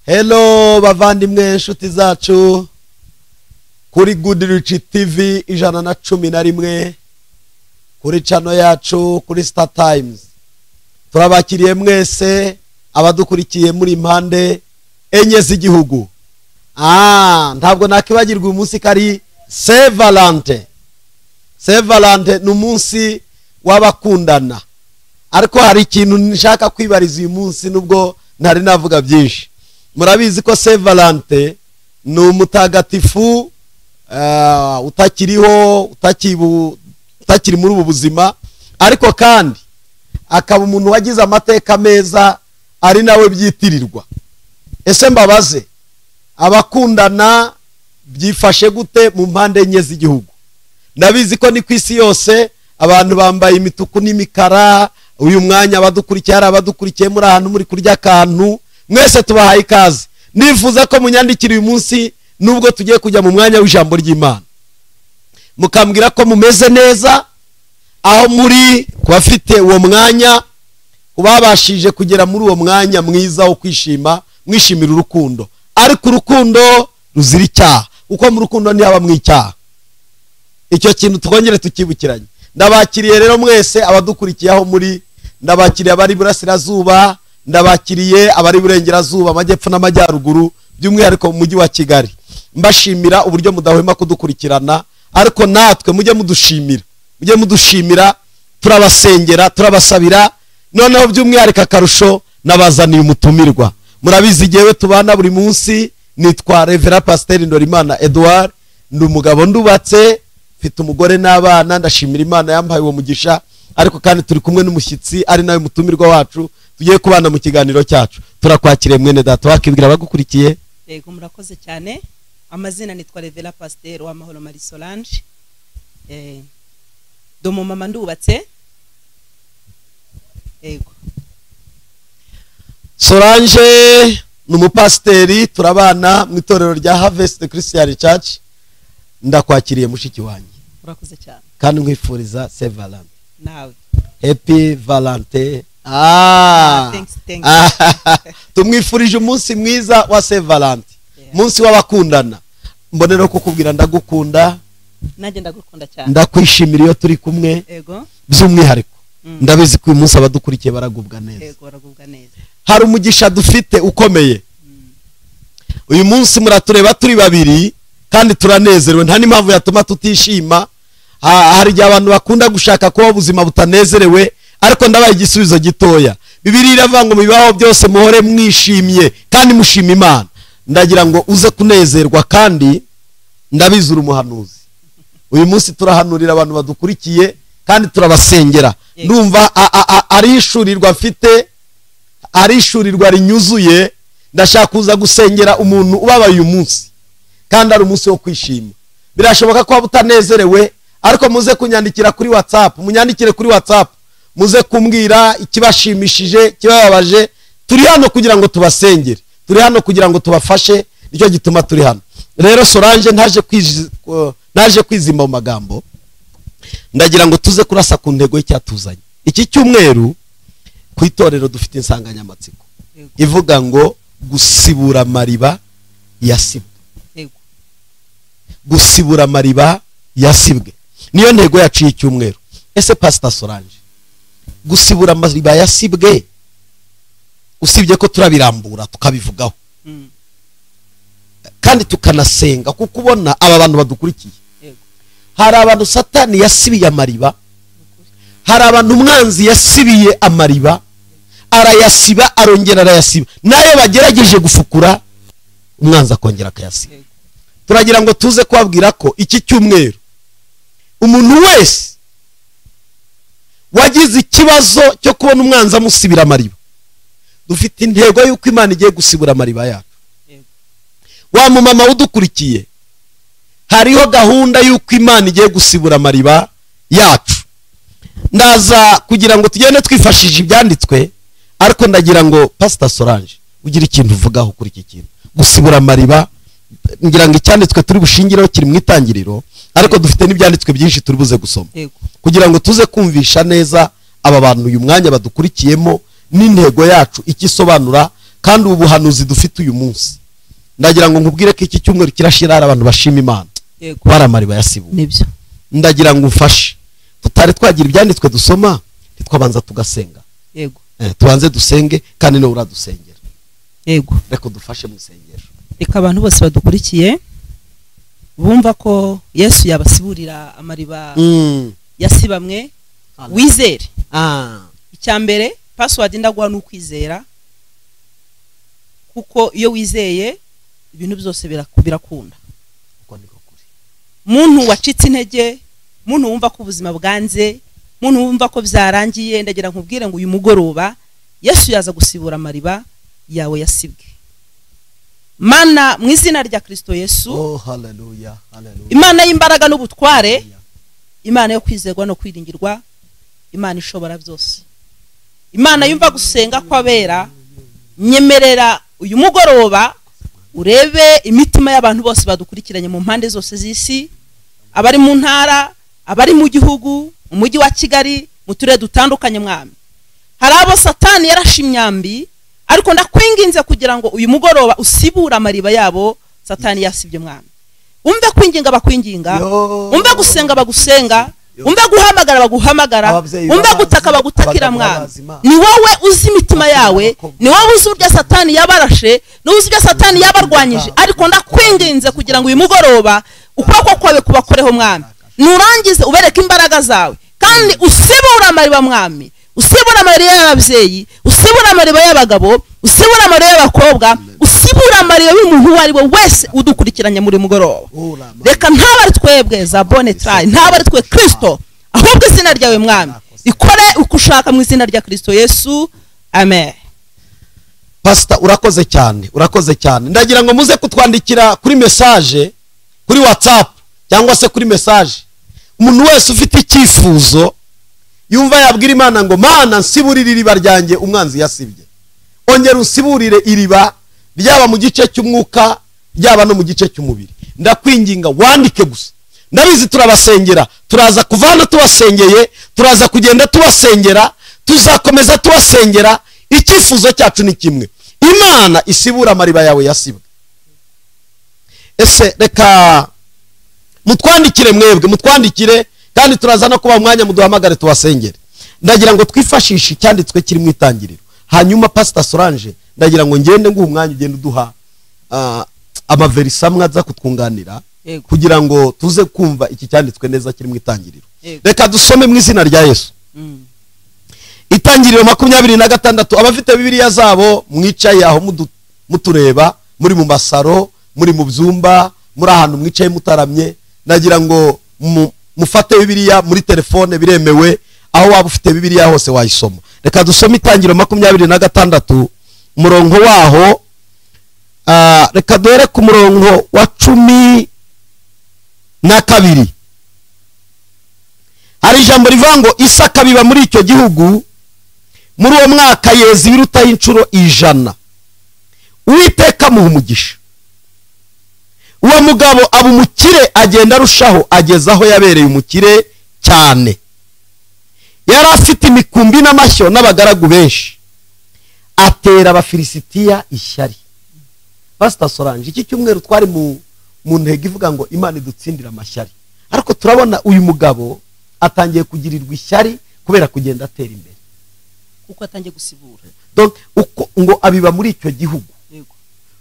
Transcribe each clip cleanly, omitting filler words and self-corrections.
Hello bavandimwe nshuti zacu kuri Good Rich TV 111 kuri channel yacu kuri Star Times. Turabakiriye mwese abadukurikiye muri impande enye z'igihugu. Ntabwo nakibagirwa umunsi kari Saint Valentin. Saint Valentin n'umunsi w'abakundana. Ariko hari ikintu nshaka kwibariza uyu munsi nubwo ntari navuga byinshi. Murabizi ko Saint Valentin ni umutagatifu utakiriho utakiri muri ubu buzima, ariko kandi akaba umuntu wagize amateka meza ari nawe byitirirwa. Ese mbabaze abakundana byifashe gute mu mpande enye z'igihugu? Ndabizi ko ni kwisi yose abantu bambaye imituku n'imikara. Uyu mwanya abadukurikiye hari abadukurikiye muri ahantu muri kurya kantu, mwese tubahaye ikaze. Nifuza ko munyandikira uyu munsi nubwo tugiye kujya mu mwanya w'ijambo ry'Imana, mukambwira ko mumeze neza aho muri kubafite uwo mwanya, kubabashije kugera muri uwo mwanya mwiza wo kwishima, mwishimira urukundo. Ariko urukundo ruzira icyaha, uko mu rukundo ntihaba mu icyaha. Icyo kintu twongere tukibukiranye. Ndabakiriye rero mwese abadukurikiye aho muri, ndabakiriye abari burasirazuba, ndabakiriye abari burengerazuba, amajyepfo n'amajyaruguru, by'umwihariko mu mujyi wa Kigali. Mbashimira uburyo mudahwema kudukurikirana, ariko natwe mujye mudushimira, turabasengera, turabasabira. Noneho by'umwihariko akarusho nabazaniye umutumirwa. Murabizi jewe tubana buri munsi, nitwa Reverend Pasteur Ndorimana Edouard, ndi umugabo ndubatse, mfite umugore n'abana. Ndashimira Imana yampaye uwo mugisha, ariko kandi turi kumwe n'umushyitsi ari nawe mutumirwa wacu, tugiye kubana mu kiganiro cyacu. Turakwakiriye mwene data, wakibwira abagukurikiye. Yego murakoze cyane. Amazina nitwa Reverend Pasteur Uwamahoro Marie Solange. Domo mama ndubatse. Yego. Solange n'umupasteri, turabana mu itorero rya Harvest Christian Church. Ndakwakiriye mushiki wanjye. Murakoze cyane. Kandi nkwifuriza Saint Valentin. Nawe. Happy Valentin. Thanks. Tumwifurije umunsi mwiza wa Saint Valentin. Munsi w'abakundana. Mbonero kukubwira ndagukunda. Nanjye ndagukunda cyane. Ndakwishimira iyo turi kumwe. Yego. By'umwihariko. Ndabizi ko uyu munsi abadukurikiye baragubwa neza. Yego baragubwa neza. Hari umugisha dufite ukomeye. Uyu munsi muratureba turi babiri kandi turanezerewe, nta n'impamvu yatuma tutishima. Hari igihe abantu bakunda gushaka kuba ubuzima butanezerewe, ariko ndabaye igisubizo gitoya. Bibiliya iravuga ngo bibaho byose muhore mwishimye kandi mushima Imana. Ndagira ngo uze kunezerwa, kandi ndabizura umuhanuzi. Uyu munsi turahanurira abantu badukurikiye kandi turabasengera. Ndumva ari ishurirwa afite, ari ishurirwa rinyuzuye. Ndashaka kuza gusengera umuntu ubabaye uyu munsi, kandi ari umunsi wo kwishima. Birashoboka ko waba utanezerewe, ariko muze kunyandikira kuri WhatsApp, munyandikire kuri WhatsApp, muze kumbwira ikibashimishije, kibababaje. Turi hano kugira ngo tubasengere, turi hano kugira ngo tubafashe, nicyo gituma turi hano. Rero Solange naje kwizima mu magambo, ndagira ngo tuze kurasa ku ntego y'icyatuzanye. Iki cyumweru ku itorero dufite insanganyamatsiko ivuga ngo gusibura amariba yasibwe. Gusibura amariba yasibwe niyo ntego yaciye icyumweru. Ese Pastor Solange, gusibura amariba yasibwe, usibye ko turabirambura tukabivugaho kandi tukanasenga, kuko ubona aba bantu badukurikiye, hari abantu Satani yasibiye amariba, hari abantu umwanzi yasibiye amariba, arayasiba arongera arayasiba, nayo bagerageje gufukura umwanzi akongera akayasiba. Turagira ngo tuze kubabwira ko iki cyumweru umuntu wese wagize ikibazo cyo kubona umwanzi amusibira amariba, dufite intego y'uko Imana igiye gusibura amariba yacu. Wa mumama udukurikiye, hariho gahunda y'uko Imana igiye gusibura amariba yacu. Ndaza kugira ngo tugende twifashije ibyanditswe, ariko ndagira ngo Pastor Solange ugira ikintu uvugaho kuri iki kintu gusibura amariba. Ngira ngo icyanditswe turi bushingireho kiri mu itangiriro, ariko dufite n'ibyanditswe byinshi turi buze gusoma kugira ngo tuze kumvisha neza aba bantu uyu mwanya badukurikiyemo n'intego yacu ikisobanura, kandi ubu buhanuzi dufite uyu munsi ndagira ngo nkubwire ko iki cyumweru kirashira hari abantu bashima Imana baramariba yasibuye nibyo ndagira ngo ufashe tutari twagira ibyanditswe dusoma twabanza tugasenga yego tubanze dusenge kandi no uradusengera yego reko dufashe mu sengesho reka abantu bose badukurikiye bumva ko Yesu yabasiburira amariba yasibamwe wizere icyambere password ndaguha n'ukwizera kuko iyo wizeye ibintu byose birakunda uko niko kuri muntu wacitse intege muntu wumva ko ubuzima bwanze muntu wumva ko byarangiye ndagira nkubwire ngo uyu mugoroba Yesu yaza gusibura amariba yawe yasibwe mana mu izina rya Kristo Yesu haleluya haleluya Imana y'imbaraga n'ubutware Imana yo kwizerwa no kwiringirwa Imana ishobora byose Imana yumva gusenga kw'abera nyemerera uyu mugoroba urebe imitima y'abantu bose badukurikiranye mu mpande zose z'isi abari mu ntara abari mu gihugu mu mujyi wa Kigali mu turere dutandukanye mwami hari abo Satani yarashimyambi ariko ndakwinginze kugira ngo uyu mugoroba usibura amariba yabo Satani yasibye mwami umve kwinginga bakwinginga umve gusenga bagusenga umve guhamagara baguhamagara umve gutaka bagutakira mwami ni wowe uzi imitima yawe ni wowe uzi urya Satani yabarashe ni uzi urya Satani yabarwanyije ariko ndakwinginze kugira ngo uyu mugoroba ukuboko kwawe kubakoreho mwami nurangize ubereke imbaraga zawe kandi usibura amariba mwami usibura amariba y'ababyeyi usibura amariba y'abagabo usibura amariba y'abakobwa usibura amariba y'umuntu uwo ari we wese udukurikiranye muri mugoroba reka ntabari twebwe za bonne try ntabari twe Kristo ahubwo izina ryawe mwami ikore uko ushaka mu izina rya Kristo Yesu amen. Pastor urakoze cyane ndagira ngo muze kutwandikira kuri message kuri WhatsApp cyangwa se kuri message umuntu wese ufite icyifuzo yumva yabwira Imana ngo Mana nsiburire iriba ryanjye umwanzi yasibye ongera usiburire iriba ryaba mu gice cy'umwuka ryaba no mu gice cy'umubiri ndakwinginga wandike gusa ndabizi turabasengera turaza kuvana tubasengeye turaza kugenda tubasengera tuzakomeza tubasengera icyifuzo cyacu ni kimwe Imana isibura amariba yawe yasibwe ese reka mutwandikire mwebwe mutwandikire kandi turaza no kuba umwanya muduhamagare tubasengere ndagira ngo twifashishe icyanditswe kiri mu itangiriro hanyuma Pastor Solange ndagira ngo ngende nguha umwanya ugende uduha amaverisa amwe aza kutwunganira kugira ngo tuze kumva iki cyanditswe neza kiri mu itangiriro reka dusome mu izina rya Yesu itangiriro 26 abafite bibiliya zabo mwicaye aho mutureba muri mu masaro muri mu byumba muri ahantu mwicaye mutaramye nagira ngo mufate bibiliya muri telefone biremewe aho waba ufite bibiliya hose wayisoma reka dusome itangiriro 26 umurongo waho reka dore ku murongo wa 12 hari ijambo rivuga ngo Isaka biba muri icyo gihugu muri uwo mwaka yeza ibiruta y'inshuro 100 Uwiteka muha umugisha uwo mugabo aba umukire agenda arushaho ageza aho yabereye umukire cyane yari afite imikumbi n'amashyo n'abagaragu benshi atera abafilisitiya ishyari. Pastor Solange iki cyumweru twari mu ntego ivuga ngo Imana idutsindira amashyari ariko turabona uyu mugabo atangiye kugirirwa ishyari kubera kugenda atera imbere kuko atangiye gusibura donc uko ngo abiba muri icyo gihugu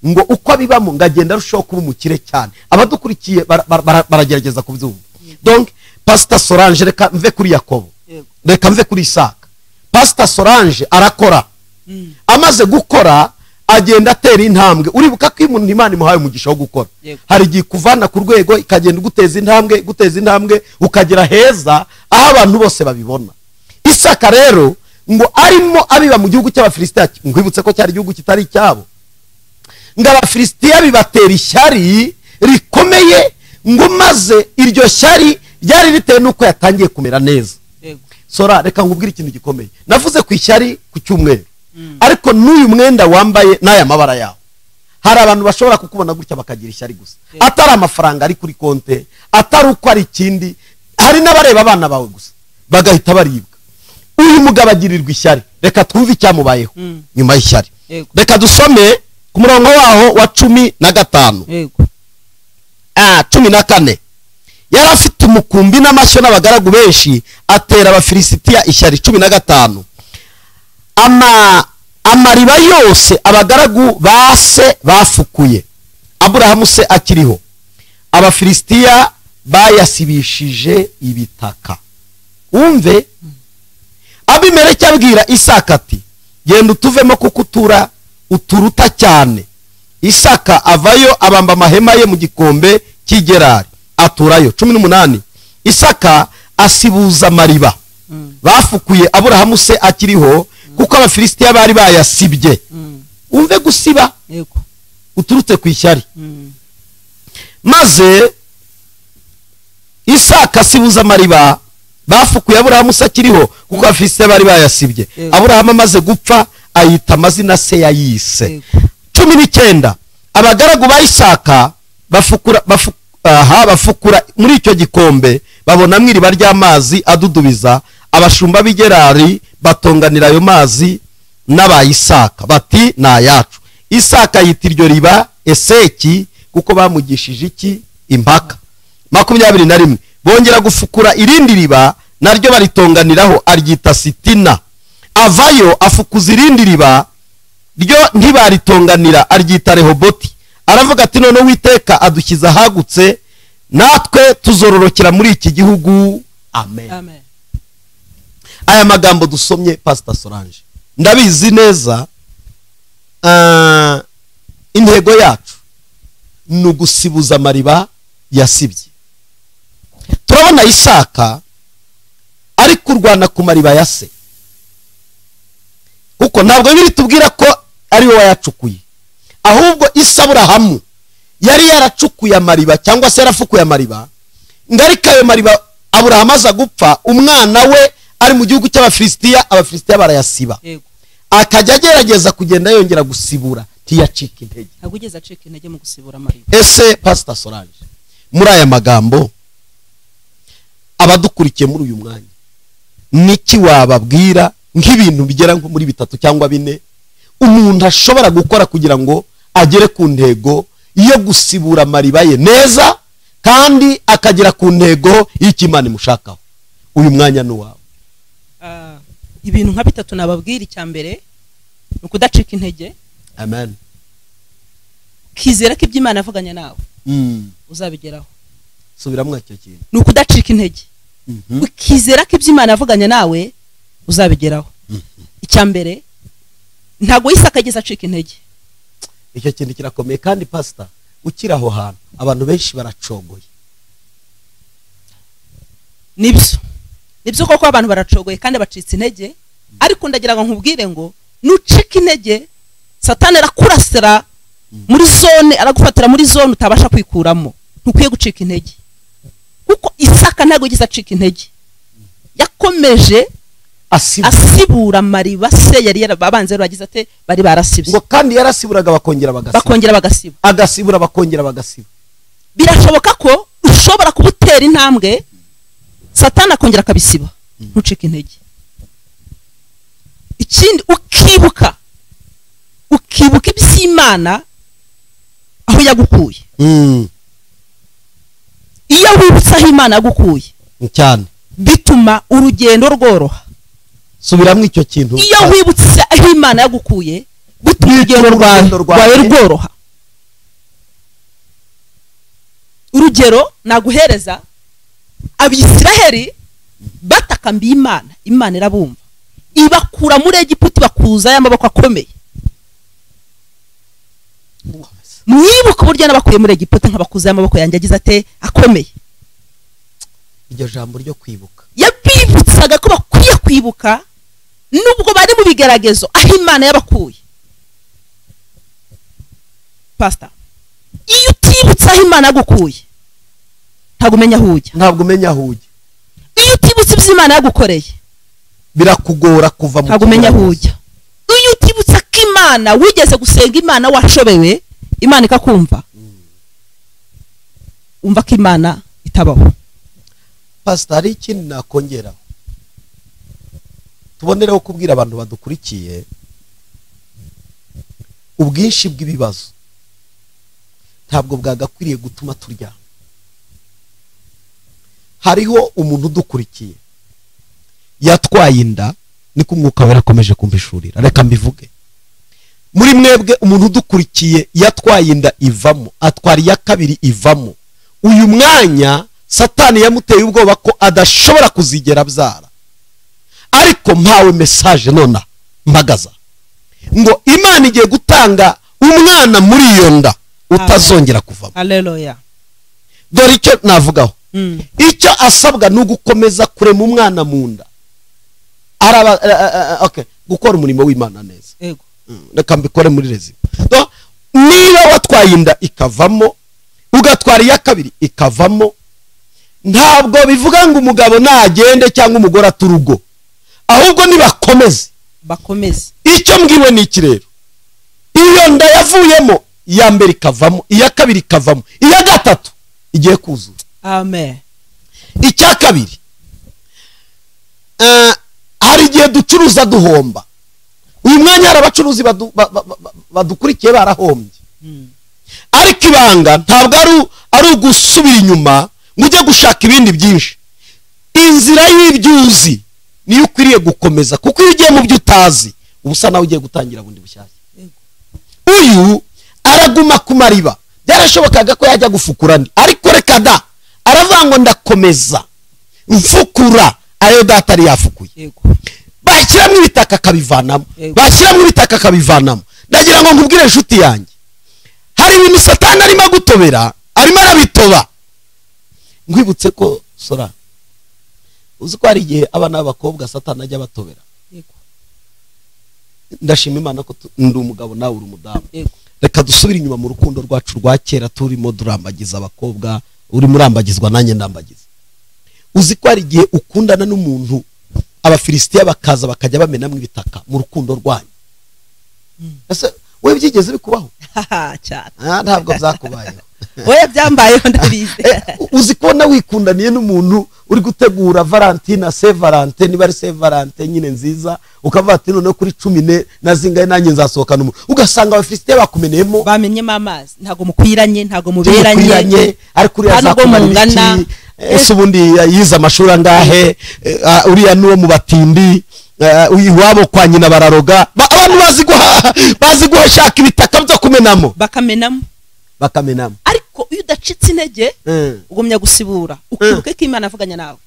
ngo uko abibamo ngagenda arushaho kuba umukire cyane abadukurikiye baragerageza kubyumva donc Pastor Solange reka mve kuri Yakobo reka mve kuri Isaka Pastor Solange arakora amaze gukora agenda atera intambwe uribuka ko umuntu Imana imuhaye umugisha wo gukora hari igihe kuvana ku rwego ikagenda guteza intambwe ukagera heza aho abantu bose babibona. Isaka rero ngo arimo abiba mu gihugu cy'Abafilisitiya ngwibutse ko cyari igihugu kitari cyabo ngo Abafilisitiya bibatera ishyari rikomeye ngo maze iryo shyari ryari ritewe nuko yatangiye kumera neza. Sora reka nkubwire ikintu gikomeye navuze ku ishyari ku cyumweru ariko n'uyu mwenda wambaye n'aya mabara yawo hari abantu bashobora kukubona gutya bakagira ishyari gusa atari amafaranga ari kuri konte atari uko ari ikindi hari n'abareba abana bawe gusa bagahita baribwa. Uyu mugabo agirirwa ishyari reka twumve icyamubayeho nyuma y'ishyari Yego. reka dusome ku murongo waho wa 15 yego 14 yari afite umukumbi n'amashyo n'abagaragu benshi atera abafilisitiya ishyari 15 amariba yose abagaragu base bafukuye Aburahamu se akiriho abafilisitiya bayasibishije ibitaka. Umve Abimeleki abwira Isaka ati genda utuvemo kuko uturuta cyane. Isaka avayo abamba amahema ye mu gikombe cy'Igerari aturayo. 18 Isaka asibuza amariba bafukuye Aburahamu se akiriho kuko abafilisitiya bari bayasibye. Umve gusiba yego uturutse ku ishyari. Maze Isaka asibuza amariba bafukuye Aburahamu se akiriho kuko abafilisitiya bari bayasibye. Aburahamu amaze gupfa ayita amazina se yayise. 19 abagaragu ba Isaka bafukura muri icyo gikombe babona mwiriba ry'amazi adudubiza. Abashumba b'Igerari batonganira ayo mazi n'aba Isaka bati na yacu. Isaka yita iryo riba Eseki kuko bamugishije iki impaka. 21 bongera gufukura irindi riba naryo baritonganiraho aryita Sitina. Avayo afukuza irindi riba ryo ntibaritonganira aryita Rehoboti. Aravuga ati none Uwiteka adukiza hagutse natwe tuzororokera muri iki gihugu. Amen. amen Aya magambo dusomye Pastor Solange ndabizi neza intego yacu ni ugusibuza amariba yasibye. Turabona Isaka ari kurwana ku mariba ya se kuko ntabwo biri tubwira ko ari we wayacukuye, ahubwo Aburahamu yari yaracukuye amariba cyangwa se yarafukuye amariba ngarika ayo mariba Aburahamu aza gupfa umwana we ari mu gihugu cy'Abafilisitiya. Abafilisitiya barayasiba yego akajya agerageza kugenda yongera gusibura ntiyacika intege. ntabwo ugeze acika intege mu gusibura amariba. Ese Pastor Solange muri aya magambo abadukurikiye muri uyu mwanya niki wababwira nk'ibintu bigera nko muri 3 cyangwa 4 umuntu ashobora gukora kugira ngo agere ku ntego yo gusibura amariba ye neza kandi akagera ku ntego y'Imana imushakaho? Uyu mwanya ni wawe. Ibintu nka 3 nababwira. Icya mbere ni ukudacika intege. Amen. Kizera ko iby'Imana yavuganye nawe uzabigeraho. Subiramo icyo kintu. Ni ukudacika intege. Ukizera ko iby'Imana yavuganye nawe uzabigeraho. Icya mbere ntago Isaka ageze acika intege. Icyo kintu kirakomeye kandi Pastor ukira aho hantu abantu benshi baracogoye. Nibyo koko abantu baracogoye kandi bacitse intege, ariko ndagira ngo nkubwire ngo nucika intege Satani arakurasira muri zone, aragufatira muri zone utabasha kwikuramo. Ntukwiye gucika intege kuko Isaka ntago yigeze acika intege, yakomeje asibura amariba se yari yarabanze bagize ate bari barasibye ngo kandi yarasiburaga bakongera bagasiba agasibura bakongera bagasiba. Birashoboka ko ushobora kubutera intambwe Satani akongera akabisiba. Ntucike intege. Ikindi ukibuka iby'Imana aho yagukuye. Iyo wibutsa aho Imana yagukuye cyane bituma urugendo rworoha. Subiramo icyo kintu. Iyo wibutsa aho Imana yagukuye bituma urugendo rwawe rworoha. Urugero naguhereza Abisiraheli batakambiye Imana irabumva ibakura muri Egiputa bakuza y'amaboko akomeye. Mwibuka buryo nabakuye muri Egiputa nkabakuza y'amaboko yanjye agize ate akomeye. Iryo jambo ryo kwibuka yabibutsaga ko bakwiye kwibuka nubwo bari mu bigeragezo aho Imana yabakuye. Pastor, iyo utibutsa aho Imana yagukuye ntabwo umenya aho ujya. Iyo utibutsa iby'Imana yagukoreye birakugora kuva mu ntabwo umenya aho ujya. Iyo utibutsa ko Imana wigeze gusenga Imana washobewe Imana ikakumva, umva ko Imana itabaho. Pastor, hari ikindi nakongeraho tubonereho kubwira abantu badukurikiye ubwinshi bw'ibibazo ntabwo bwagakwiriye gutuma turyama. hariho umuntu udukurikiye yatwaye inda, niko umwuka wera akomeje kumvishurira, reka mbivuge. muri mwebwe umuntu udukurikiye yatwaye inda ivamo, atwara iya kabiri ivamo. uyu mwanya satani yamuteye ubwoba ko adashobora kuzigera abyara, ariko mpawe mesaje nona mpagaza ngo Imana igiye gutanga umwana muri iyo nda utazongera kuvamo. Haleluya. dore icyo navugaho. icyo asabwa ni ugukomeza kurema umwana mu nda, gukora umurimo w'Imana neza. reka mbikore muri rezima. niba watwaye inda ikavamo, ugatwara iya kabiri ikavamo, ntabwo bivuga ngo umugabo nagende cyangwa umugore aturugo, ahubwo nibakomeze bakomeze. icyo mbwiwe ni iki rero, iyo nda yavuyemo iya mbere ikavamo, iya kabiri ikavamo, iya gatatu igiye kuzura. Amen. icya kabiri, hari igihe ducuruza duhomba. uyu mwanya hari abacuruzi badukurikiye barahombye, ariko ibanga ntabwo ari ugusubira inyuma ngo ujye gushaka ibindi byinshi. inzira y'ibyuzi niyo ukwiriye gukomeza, kuko iyo ugiye mu byo utazi uba usa nawe ugiye gutangira bundi bushyashya. uyu araguma ku mariba, byarashobokaga ko yajya gufukura andi, ariko reka da, aravuga ngo ndakomeza mfukura ayo data ari yafukuye. bashyiramo ibitaka akabivanamo, bashyiramo ibitaka akabivanamo. ndagira ngo nkubwire inshuti yanjye, hari ibintu satani arimo gutobera, arimo arabitoba. nkwibutse ko sora, uzi ko hari igihe abana b'abakobwa satani ajya batobera. ndashima Imana ko ndi umugabo nawe uri umudamu. reka dusubire inyuma mu rukundo rwacu rwa kera, turimo durambagiza abakobwa, urimo urambagizwa nanjye ndambagiza. uzi ko hari igihe ukundana n'umuntu abafilisitiya bakaza bakajya bamenamo ibitaka mu rukundo rwanyu. ese wowe byigeze bikubaho? cyane. ntabwo byakubayeho. wowe byambayeho ndabizi. uzi kubona wikundaniye n'umuntu uri gutegura Valentina, Saint Valentin, niba ari Saint Valentin nyine nziza, ukavuga ati noneho kuri 10 na zingahe nanjye nzasohokana umuntu, ugasanga abafilisitiya bakumeneyemo, bamenyemo amazi. ntago mukwiranye, ntago muberanye, ariko uriya azakumara iki? ese ubundi yize amashuri angahe? uriya n'uwo mu batindi, iwabo kwa nyina bararoga. abantu bazi guhashaka ibitaka byo kumenamo, bakamenamo. ariko iyo udacitse intege ugumya gusibura, ukibuke ko Imana avuganya nawe,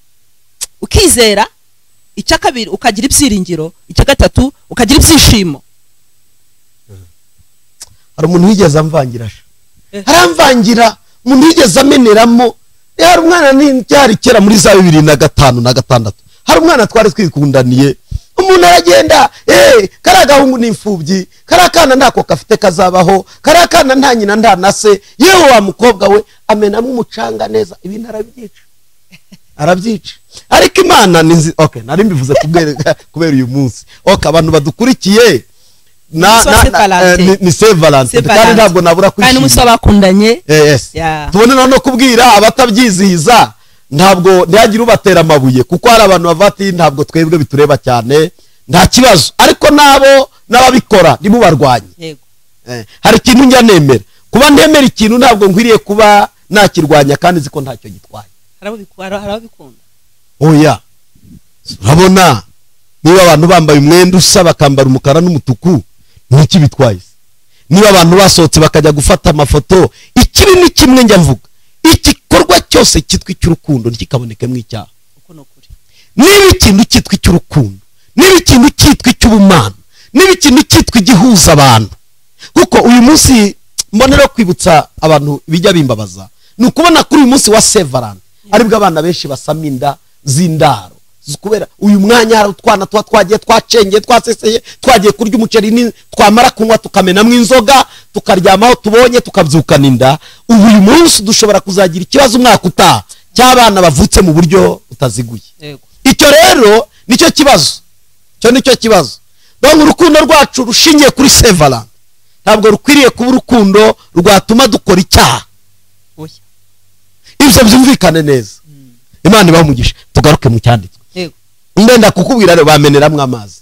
ukizera. icya kabiri ukagira ibyiringiro, icya gatatu ukagira ibyishimo. hari umuntu wigeze amvangira, haramvangira umuntu wigeze ameneramo. hari umwana cyari kera muri za 2005 na 2006, hari umwana twari twikundaniye, umuntu aragenda, kariya gahungu ni imfubyi, kariya kana ntako kafite kazabaho, kariya kana nta nyina nta na se, yewe wa mukobwa we amenamo umucanga neza, ibintu arabyica. ariko Imana ni nari mbivuze kubera uyu munsi. abantu badukurikiye ni Saint Valentin, kandi ntabwo nabura kwishima, kandi umusaba bakundanye. tubone no kubwira abatabyizihiza, ntabwo ntihagire ubatera amabuye, kuko hari abantu bavati ntabwo twebwe bitureba cyane, nta kibazo. ariko nabo n'ababikora nimubarwanye. hari ikintu njya nemera, kuba ntemera ikintu ntabwo nkwiriye kuba nakirwanya kandi ziko ntacyo gitwaye. harabikunda. oya, urabona niba abantu bambaye umwenda usa bakambara umukara n'umutuku, niki bitwaye? niba abantu basohotse bakajya gufata amafoto, ikibi ni kimwe njya mvuga, igikorwa cyose cyitwa icy'urukundo ntikaboneke mu icyaha. niba ikintu cyitwa icy'urukundo, niba ikintu cyitwa icy'ubumana, niba ikintu cyitwa igihuza abantu, kuko uyu munsi mbonera kwibutsa abantu bijya bimbabaza, ni ukubona kuri uyu munsi wa Saint Valentin aribwo abana benshi basama inda z'indaro, kubera uyu mwanya hari utwana twagiye twacengeye, twaseseye, twagiye kurya umuceri, twamara kunywa tukamenamo inzoga, tukaryamaho tubonye, tukabyukana inda. uyu munsi dushobora kuzagira ikibazo umwaka utaha cy'abana bavutse mu buryo utaziguye. icyo rero nicyo kibazo. donc urukundo rwacu rushingiye kuri Saint Valentin ntabwo rukwiriye kuba urukundo rwatuma dukora icyaha. ibyo byumvikane neza. Imana ibamugisha. tugaruke mu cyanditswe. ndenda kukubwira rero bameneramo amazi.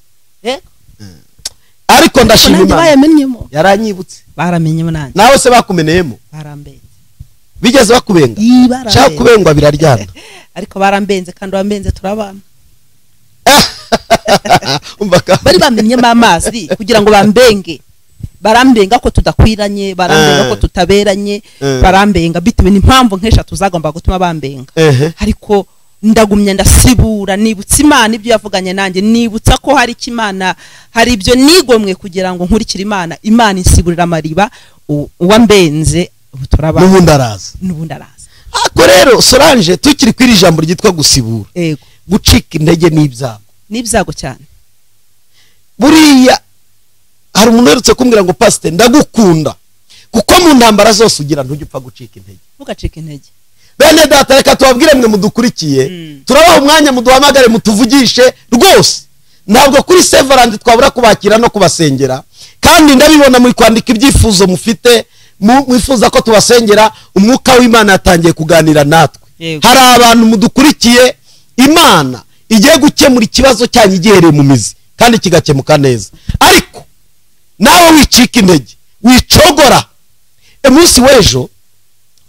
ariko ndashima nanjye Imana bayamenyemo yaranyibutse. baramenyemo nanjye Nawe se bakumeneyemo barambenze bigeze bakubenga? Shaka kubengwa biraryana. ariko barambenze kandi bambenze turabana Umbaka bari bamenyemo amazi kugira ngo bambenge, barambenga ko tudakwiranye, barambenga ko tutaberanye, barambenga bitewe n'impamvu nk'eshatu zagomba gutuma bambenga. Ariko ndagumye ndasibura, nibutsa Imana ibyo yavuganye nanjye, nibutsa ko hari Imana, hari ibyo nigomwe kugira ngo nkurikire Imana. Imana insiburira amariba, uwambenze ubu turabana n'ubundi araza. Ako rero Solange, tukiri kwiri jambo ryitwa gusibura, yego, gucika intege n'ibyago cyane. Buriya hari umuntu uherutse kumbwira ngo pastor ndagukunda kuko mu ntambara zose ugira ntujye upfa gucika intege. Ugacika intege. Bene data, reka tubabwire mwe mudukurikiye, turabaha umwanya muduhamagare mutuvugishe rwose. Ntabwo kuri Severand twabura kubakira no kubasengera, kandi ndabibona muri kwandika ibyifuzo mufite, mwifuza ko tubasengera. Umwuka w'Imana yatangiye kuganira natwe. Hari abantu mudukurikiye, Imana igiye gukemura ikibazo cyanyu gihereye mu mizi kandi kigakemuka neza. Ariko nawe wicika intege, wicogora. Umunsi w'ejo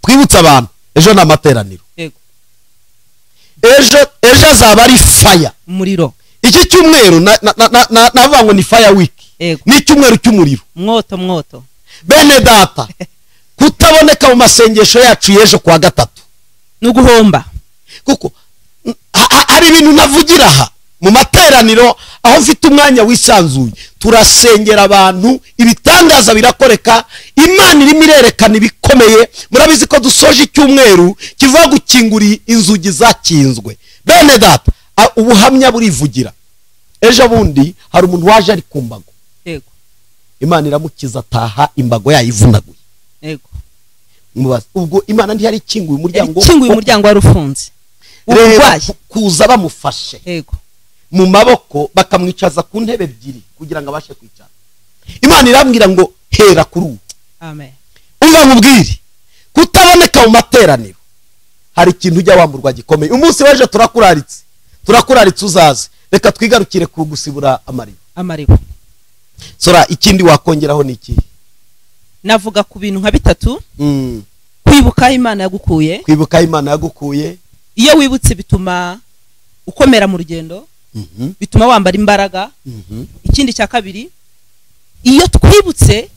twibutsa abantu, ejo na materaniro, ejo azaba ari fire, umuriro. Iki cyumweru navuga ngo ni fire week, ni cyumweru cy'umuriro, mwoto. Bene data, kutaboneka mu masengesho yacu y'ejo kwa gatatu n'uguhomba, kuko hari ibintu navugira aha mu materaniro aho mfite umwanya wisanzuye. Turasengera abantu, ibitangaza birakoreka, Imana irimo irerekana ibikomeye. Murabizi ko dusoje icyumweru kivuga gukingura inzugi zakinzwe. Bene data, ubuhamya burivugira. Ejo bundi hari umuntu waje ari ku mbago, yego, Imana iramukiza, ataha imbago yayivunaguye, yego. Mubaza ubwo Imana ntiyari ikinguye umuryango, umuryango wari ufunze, urwaye kuza bamufashe, yego, mu maboko bakamwicaza ku ntebe ebyiri kugira ngo abashe kwicara. Imana irambwira ngo hera kuri ubu. Amen. Umva nkubwire, kutaboneka mu materaniro hari ikintu ujya wamburwa gikomeye. Umunsi w'ejo turakuraritse uzaze. Reka twigarukire ku gusibura amariba. Sora, ikindi wakongeraho ni iki? Navuga ku bintu nka bitatu. Kwibuka Imana yagukuye. Iyo wibutse bituma ukomera mu rugendo, bituma wambara imbaraga. Ikindi cya kabiri, iyo twibutse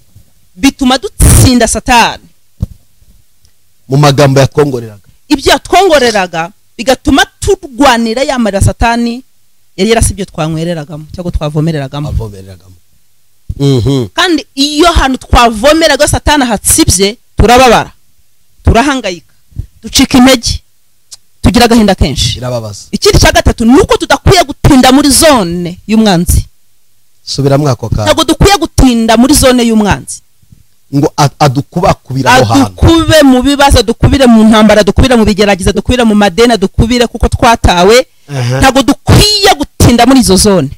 bituma dutsinda Satani. Mu magambo yakongoreraga, ibyo yatwongoreraga bigatuma turwanira yamarira Satani yari yarasibye twanywereragamo cyangwa twavomereragamo. Kandi iyo hano twavomeraga Satani hatsibye, turababara, turahangayika, ducika intege, tugira agahinda kenshi. Ikindi cya gatatu nuko tudakwiye gutinda muri zone y'umwanzi. Subira mwako ka, ntabwo dukwiye gutinda muri zone y'umwanzi ngo adukubakubira aho hantu, adukube mu bibazo, dukubire mu ntambara, dukubire mu bigeragiza, dukubire mu madena, dukubire kuko twatawe. Ntabwo dukwiye gutinda muri izo zone.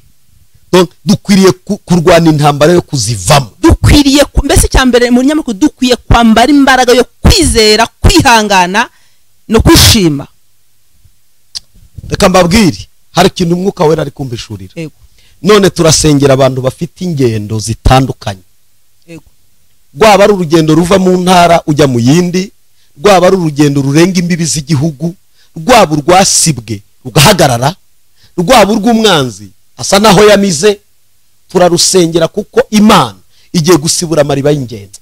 Dukwiriye kurwana intambara yo kuzivamo. Dukwiriye mbese cyambere mu nyamakuru, dukwiye kwambara imbaraga yo kwizera, kwihangana no kwishima. Reka mbabwire, hari ikintu Umwuka Wera ari kumbishurira. None turasengera abantu bafite ingendo zitandukanye. Rwaba ari urugendo ruva mu ntara ujya mu yindi, rwaba ari urugendo rurenga imbibi z'igihugu, rwaba urwasibwe rugahagarara, rwaba urw'umwanzi asa naho yamize, turarusengera kuko Imana igiye gusibura amariba y'ingenzi.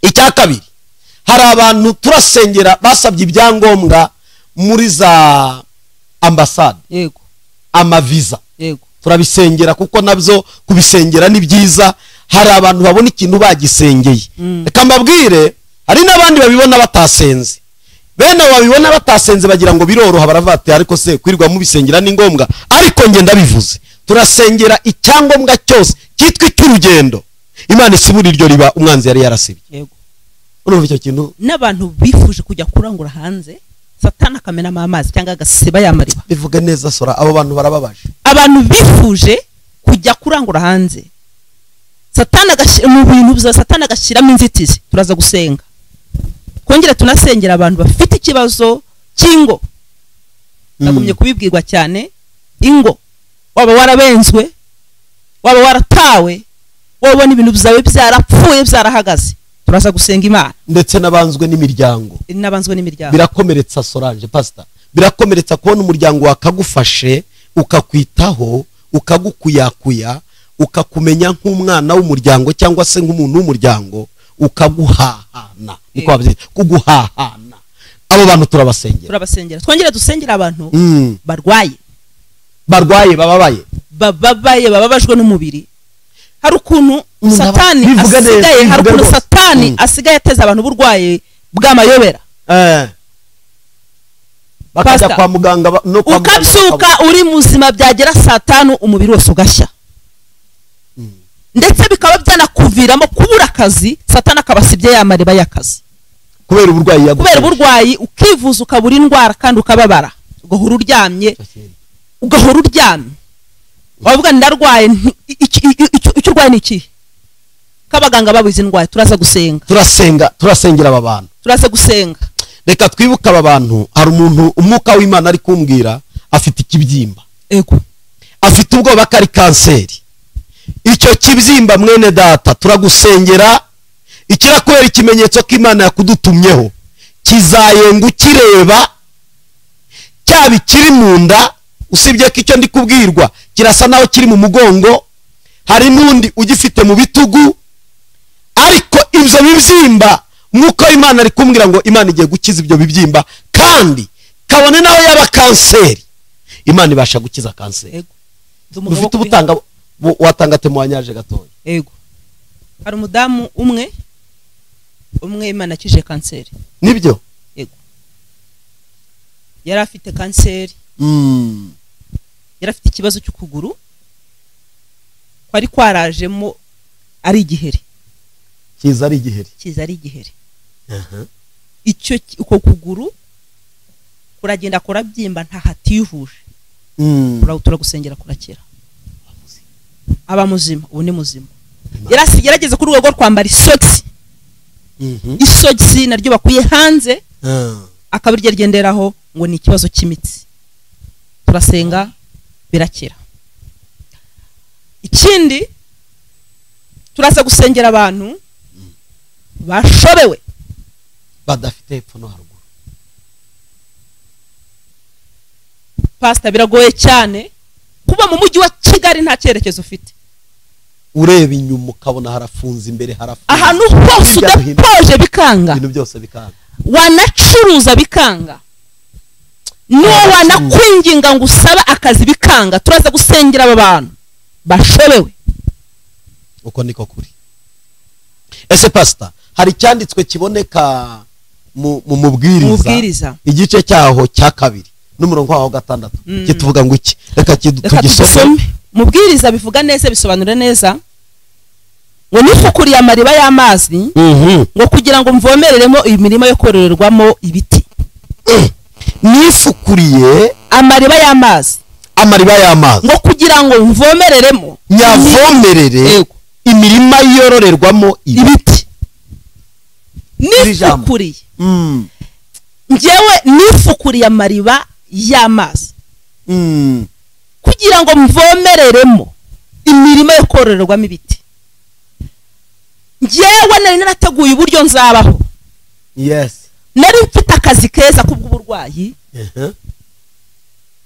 Icya kabiri, hari abantu turasengera basabye ibyangombwa muri za ambasade, amaviza, turabisengera kuko nabyo kubisengera ni byiza. Hari abantu babona ikintu bagisengeye. Reka mbabwire, hari n'abandi babibona batasenze. Bene babibona batasenze bagira ngo biroroha, baravate ariko se kwirirwa mu bisengera ni ngombwa. Ariko nge ndabivuze, turasengera icyangombwa cyose kitwa cy'urugendo. Imana isibura iryo riba umwanzi yari yarasibye. Urumva icyo kintu? N'abantu bifuje kujya kurangura hanze, Satani akamena amazi cyangwa agasiba yamariba. Bivuga neza Sora, abo bantu barababaje. Abantu bifuje kujya kurangura hanze, Satani agashyira mu bintu bya Satani agashyiramo inzitizi. Turaza gusenga, kongera tunasengera abantu bafite ikibazo cy'ingo. Nagumye kubibwirwa cyane, ingo waba warabenzwe, waba waratawe wabona ibintu byawe byarapfuye byarahagaze, turaza gusenga Imana. ndetse n'abanzwe n'imiryango birakomeretsa Solange pastor, birakomeretsa kubona umuryango wakagufashe ukakwitaho ukagukuyakuya ukakumenya nk'umwana w'umuryango cyangwa se nk'umuntu w'umuryango ukaguhahana, niko babyita kuguhahana. Abo bantu turabasengera twongere dusengera abantu barwaye bababajwe n'umubiri. Hari ukuntu satani asigaye ateza abantu uburwayi bw'amayobera, bakajya kwa muganga no kwa ukabyuka uri muzima, byagera saa 5 umubiri wose ugashya, ndetse bikaba byanakuviramo kubura akazi, satani akabasibye yamariba y'akazi kubera uburwayi ukivuza ukabura indwara kandi ukababara, ugahora uryamye wavuga ndarwaye. Icyo urwaye ni iki? Kabaganga babuze indwaye. turasengera aba bantu, reka twibuka aba bantu. Hari umuntu umwuka w'Imana ari kumbwira afite ikibyimba, afite ubwoba ko ari kanseri. Icyo kibyimba mwene data turagusengera, ikirakubera ikimenyetso ko Imana yakudutumyeho, kizayenga ukireba, cyabi kiri mu nda, usibye ko icyo ndi kubwirwa kirasa naho kiri mu mugongo, hari n'undi ugifite mu bitugu, ariko ibyo bibyimba mwuka w'Imana ari kumbwira ngo Imana igiye gukiza ibyo bibyimba, kandi kabone naho yaba kanseri, Imana ibasha gukiza kanseri. Dufite ubutanga watanga temoyanyaje gatoya. Hari umudamu umwe Imana akije kanseri. Nibyo? Yari afite kanseri, yari afite ikibazo cy'ukuguru kwari kwarajemo ari igiheri, kiza ari igiheri. Icyo uko kuguru kuragenda kurabyimba nta hatihuje, turagusengera kurakira, aba muzima, ubu ni muzima. Yarageze kuri urwego kwambara isogisi naryo bakuye hanze, akabirya ryenderaho ngo ni ikibazo cy'imitsi. Turasenga birakira. Ikindi turaza gusengera abantu bashobewe badafite epfo no haruguru. Pastor, biragoye cyane kuba mu mujyi wa Kigali nta cyerekezo ufite. Ureba inyuma ukabona harafunze, imbere harafunze, ahantu hose udapoje bikanga, ibintu byose bikanga, wanacuruza bikanga, no wanakwinginga ngo usaba akazi bikanga. Turaza gusengera aba bantu bashobewe. Uko niko kuri. Ese pastor, hari cyanditswe kiboneka mu mubwiriza igice cyaho cya 2 n'umurongo waho 6 kituvuga ngo iki? Reka tugisome. Mubwiriza bivuga neza, bisobanura neza ngo nifukuriye amariba y'amazi, ngo kugira ngo mvomereremo imirimo yo kororerwamo ibiti. Nifukuriye amariba y'amazi ngo kugira ngo mvomereremo, nyavomerere imirima yororerwamo ibiti. Nifukuriye njyewe nifukuriye amariba y'amazi kugira ngo mvomereremo imirimo yo kororerwamo ibiti. Njyewe nari narateguye uburyo nzabaho, nari mfite akazi keza kubw'uburwayi,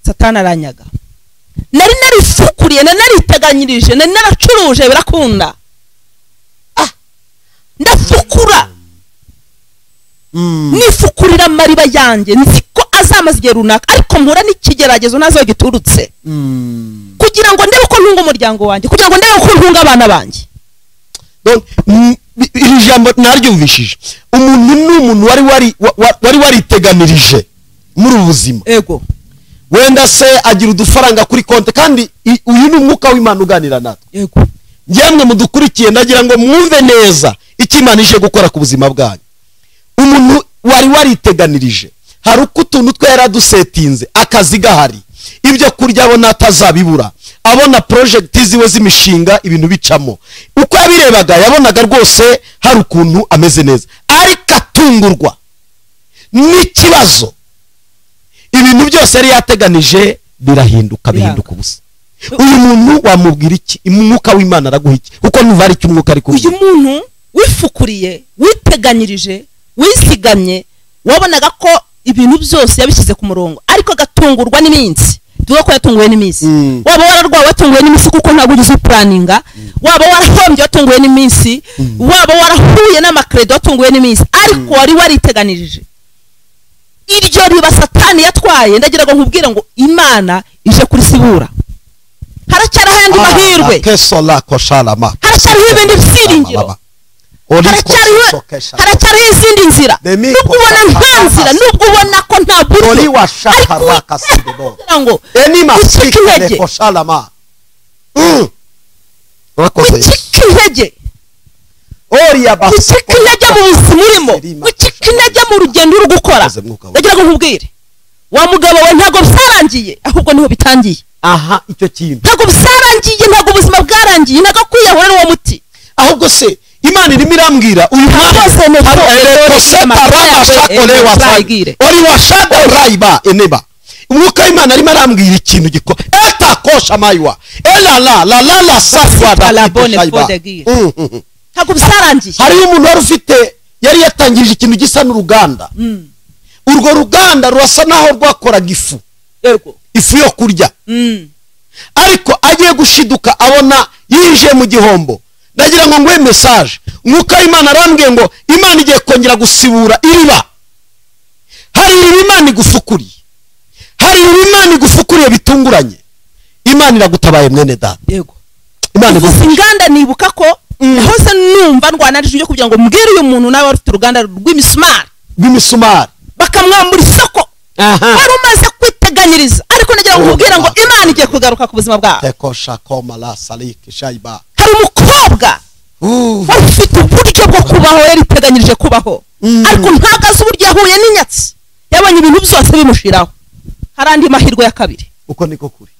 satani aranyaga. Nari narifukuriye, nari nariteganyirije, nari naracuruje birakunda, ndafukura, nifukurira amariba yanjye, nzi ko azamaze igihe runaka, ariko mpura n'ikigeragezo nazo giturutse, kugira ngo ndebe uko ntunga umuryango wanjye, kugira ngo ndebe uko ntunga abana banjye. Iri jambo naryumvishije. Umuntu n'umuntu wari wariteganirije muri ubuzima, wenda se agira udufaranga kuri konti, kandi uyu ni umwuka w'Imana uganira natwe. Yemwe mudukurikiye, ndagira ngo mwumve neza icyo Imana ije gukora ku buzima bwanyu. Umuntu wari wariteganirije, hari uko utuntu twe yaradusetinze, akazi gahari, ibyo kurya abona atazabibura, abona project ziwe z'imishinga ibintu bicamo, uko yabirebaga yabonaga rwose hari ukuntu ameze neza, ariko atungurwa n'ikibazo. Ibintu byose yari yateganije bihinduka ubusa. uyu muntu wamubwira iki? Umwuka w'Imana araguha iki? kuko nuva ari cy'umwuka ari uyu muntu wifukuriye, witeganyirije, wisigamye, wabonaga ko ibintu byose yabishyize ku murongo, ariko agatungurwa n'iminsi. Tuvuga ko yatunguwe n'iminsi. Waba wararwaye watunguwe n'iminsi kuko ntabwo ugize planinga, waba warahombye watunguwe n'iminsi, waba warahuye n'amakredo watunguwe n'iminsi, ariko wari wariteganirije. Iryo riba Satani yatwaye, ndagira ngo nkubwire ngo Imana ije kurisibura. Haracyari ahandi mahirwe, haracyariho ibindi byiringiro, haracyariho izindi nzira. Nubwo ubona nta nzira, nubwo ubona ko nta buryo, ariko ucika intege, ucika intege, ucika intege mu buzima urimo, ucika intege mu rugendo uri gukora. Ndagira ngo nkubwire, wa mugabo we ntabwo byarangiye, ahubwo niho bitangiye. Aha, icyo kintu ntabwo byarangiye, ntabwo ubuzima bwarangiye, ntabwo kwiyahura n'uwo muti. ahubwo se Imana irimo irambwira uyu mwana ori washaka raiba eneba. Umwuka w'Imana arimo arambwira ikintu giko etakosha maywa la safwa la bonne fodegire. Ntabwo byarangiye. Hari umuntu wari ufite yari yatangije ikintu gisa n'uruganda. Urwo ruganda rurasa naho rwakoraga ifu. Yego. Ifu yo kurya. Ariko agiye gushiduka abona yinjiye mu gihombo. Ndagira ngo ngwe message. Umwuka w'Imana arambwiye ngo Imana igiye kongera gusibura iriba. Hari Imana igufukuriye. Hari Imana igufukuriye bitunguranye. Imana iragutabaye mwene data. Yego. Imana inganda nibuka ko hose numva ndwanarije byo kugira ngo mbwire uyu muntu nawe afite uruganda rw'imisumari. Bakamwambura isoko. Wari umaze kwiteganyiriza, ariko ndagira ngo nkubwire ngo Imana igiye kugaruka ku buzima bwawe. Tekosha koma la salike shaiba. Hari umukobwa ufite uburyo bwo kubaho, yariteganyirije kubaho, ariko ntagaze uburyo yahuye n'inyatsi, yabonye ibintu byose bimushiraho. Hari andi mahirwe ya kabiri. Uko niko kuri.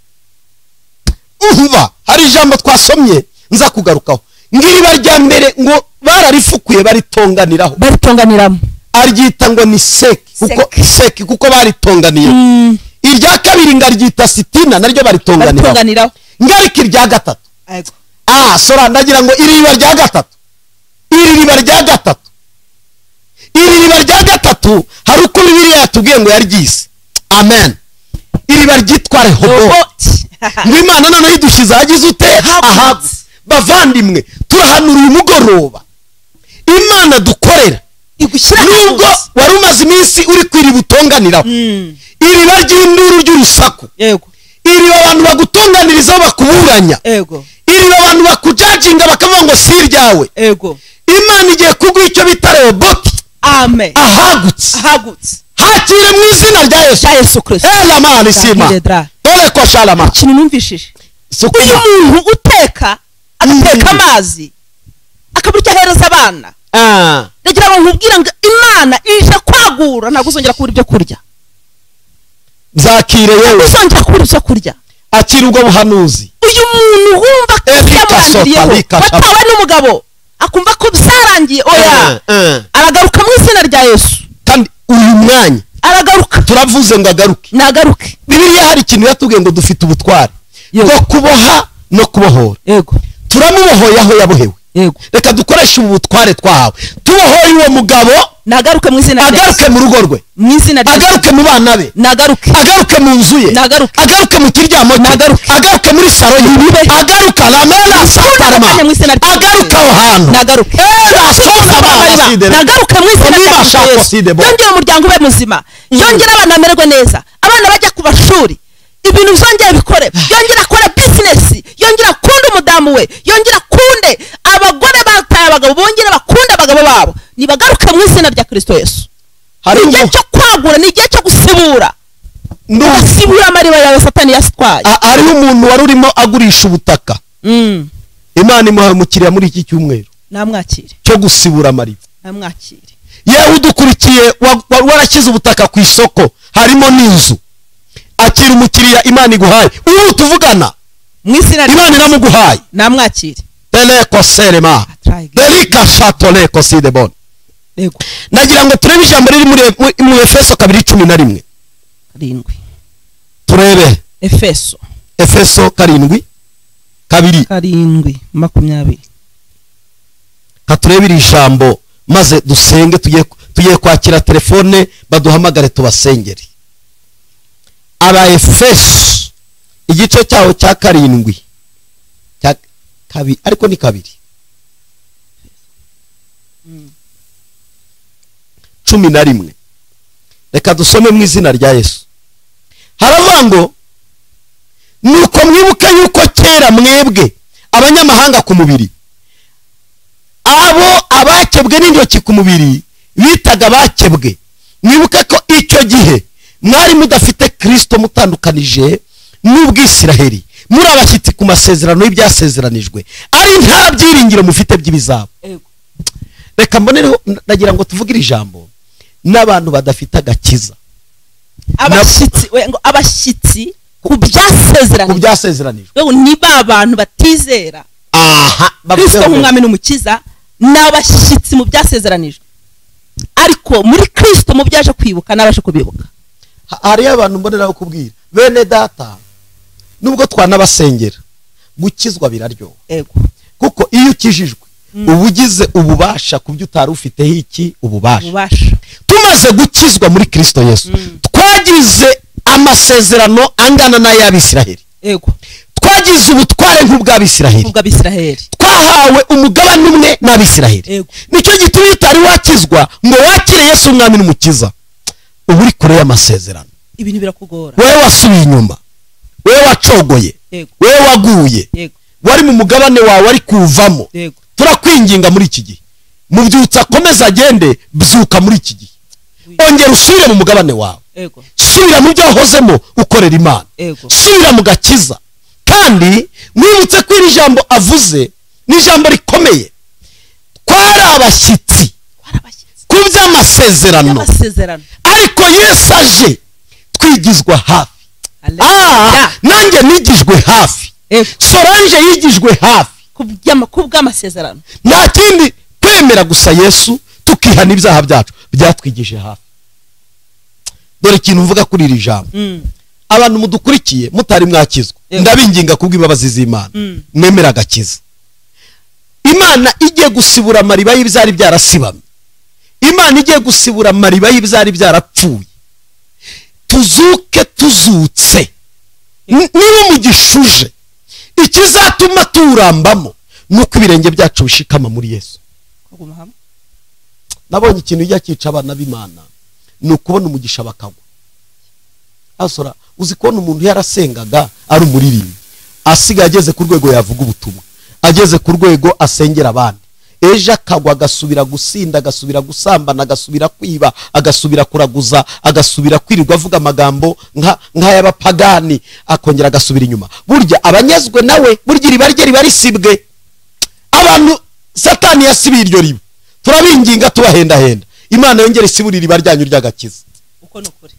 Hari ijambo twasomye nza kugarukaho. Ngiriba rya mbere ngo bararifukuye baritonganiramo. Aryita ngo ni seki kuko baritonganiye. Irya kabiri ngaryita sitina naryo baritonganiraho. Ngariki irya gatatu. Sora ndagira ngo iriba rya gatatu. Iriba rya gatatu hari uko Bibiliya yatubwiye ngo yaryise. Amen. Iriba ryitwa Rehoboti. Imana none yidushize agize ute? Bavandimwe, turahanura uyu mugoroba Imana dukorera nubwo wari umaze iminsi uri kwiriba utonganiraho. Iriba ry'induru ry'urusaku. Yego. Iriba abantu bagutonganirizaho bakuburanya. Yego. Iriba abantu bakujajinga bakavuga ngo si iryawe. Yego. Imana igiye kuguha icyo bita Rehoboti. Amen. Ahagutse. Hakire mu izina rya Yesu Kristo. La mali sima. Dole ko shalama. Kintu numvishije. Uyu muntu uteka agateka amazi akaburya hereza abana. Ndagira ngo nkubwira ngo Imana ije kwagura, ntabwo uzongera kubura ibyo kurya. Zakire yewe. Uzongera kubura ibyo kurya. Akira ubwo buhanuzi. Uyu muntu wumva ko yamwandiriyeho watawe n'umugabo akumva ko byarangiye, oya aragaruka mu izina rya Yesu. Kandi uyu mwanya aragaruka, turavuze ngo agaruke. Nagaruke. Bibiliya hari ikintu yatubwiye ngo dufite ubutware bwo kuboha no kubohora. Yego. Turamubohoye aho yabohewe. Yego. Reka dukoreshe ubu butware twahawe. Tubohoye uwo mugabo. Nagaruke mu izina rya Yesu. Agaruke mu rugo rwe. Mu izina rya Yesu. Agaruke mu bana be. Nagaruke. Agaruke mu nzu ye. Nagaruke. Agaruke mu kiryamo cye. Nagaruke. Agaruke muri saro ye. Agaruka lamela satarama. Agaruke aho hantu. Nagaruke. Nagaruke mu izina rya Yesu. Yongera umuryango ube muzima. Yongera abana bamererwe neza. Abana bajya ku bashuri. Ibintu byongera bikore. Yongera akora business. Yongera kunde umudamu we. Yongera kunde abagore bataye abagabo, bongera bakunda abagabo babo. Nibagaruke mu izina rya Kristo Yesu. Hari igihe cyo kwagura, ni igihe cyo gusibura. Ndasibura amariba yawe Satani yasitwaye. Hariho umuntu wari urimo agurisha ubutaka. Imana imuhaye umukiriya muri iki cyumweru. Namwakire. Cyo gusibura amariba. Namwakire. Yewe udukurikiye warakize ubutaka ku isoko, harimo n'inzu. Akira umukiriya Imana iguhaye. Ubu tuvugana. Mwisina Imana iramuguhaye. Namwakire. Teleko serema. Delika shatoleko sidebon. Yego. Nagira ngo turebe ijambo riri mu Efeso 2:11. Rindwi. Turebe. Efeso Efeso 7:20. Katurebere ijambo maze dusenge, tugiye kwakira telefone baduhamagare tubasengere. Aba Efeso igice cyaho cya 7 cya 2 ariko ni 2 11. Reka dusome mu izina rya Yesu. Haravuga ngo nuko mwibuke yuko kera mwebwe abanyamahanga ku mubiri, abo abakebwe n'indoki ku mubiri bitaga bakebwe, mwibuke ko icyo gihe mwari mudafite Kristo, mutandukanije n'ubwisiraheli, muri abashyitsi ku masezerano y'ibyasezeranijwe, ari nta byiringiro mufite by'ibizaba. Reka mbonereho nagira ngo tuvugire ijambo n'abantu badafite agakiza, abashyitsi ku byasezeranijwe ni ba bantu batizera Kristo nk'umwami n'umukiza, n'abashyitsi mu byasezeranijwe, ariko muri Kristo mu byaje kwibuka n'abashe kubibuka. Hariyo abantu mboneraho kubwira bene data, nubwo twanabasengera, gukizwa biraryoha. Kuko iyo ukijijwe uba ugize ububasha ku byo utari ufiteho iki ububasha. Tumaze gukizwa muri Kristo Yesu, twagize amasezerano angana n'ay'Abisiraheli. Twagize ubutware nk'ubw'Abisiraheli. Twahawe umugabane umwe n'Abisiraheli. Nicyo gituma utari wakizwa ngo wakire Yesu umwami n'umukiza, uba uri kure y'amasezerano. Ibintu birakugora. Wewe wasubiye inyuma, wewe wacogoye, wewe waguye, wari mu mugabane wawe ari kuvamo. Turakwinginga muri iki gihe, mubyutsa komeza agende, byuka muri iki gihe, ongera usubire mu mugabane wawe, subira mu byo wahozemo ukorera Imana, subira mu gakiza. Kandi mwibutse ko iri jambo avuze ni ijambo rikomeye. Twari abashyitsi ku by'amasezerano, ariko Yesu aje twigizwa hafi. Nanjye nigijwe hafi, Solange yigijwe hafi ku bw'amasezerano. Nta kindi, kwemera gusa Yesu tukihana ibyaha byacu byatwigije hafi. Dore ikintu mvuga kuri iri jambo, abantu mudukurikiye mutari mwakizwa, ndabinginga kubw'imbabazi z'Imana mwemera agakiza. Imana igiye gusibura amariba y'ibyari byarasibamye, Imana igiye gusibura amariba y'ibyari byarapfuye. Tuzuke tuzutse, niba umugishuje, ikizatuma turambamo nuko ibirenge byacu bishikama muri Yesu. Nabonye ikintu ijya cyica abana b'Imana, ni ukubona umugisha bakagwa. Asora uzi kubona umuntu yarasengaga ari umuririmbi, asigaye ageze ku rwego yavuga ubutumwa, ageze ku rwego asengera abandi, ejo akagwa, agasubira gusinda, agasubira gusambana, agasubira kwiba, agasubira kuraguza, agasubira kwirirwa avuga amagambo nk'ay'abapagani, akongera agasubira inyuma. Burya abanyezwe nawe, burya iriba rye riba risibwe. Abantu Satani yasibiye iryo riba, turabinginga tubahendahenda, Imana yongere isibura iriba ryanyu ry'agakiza.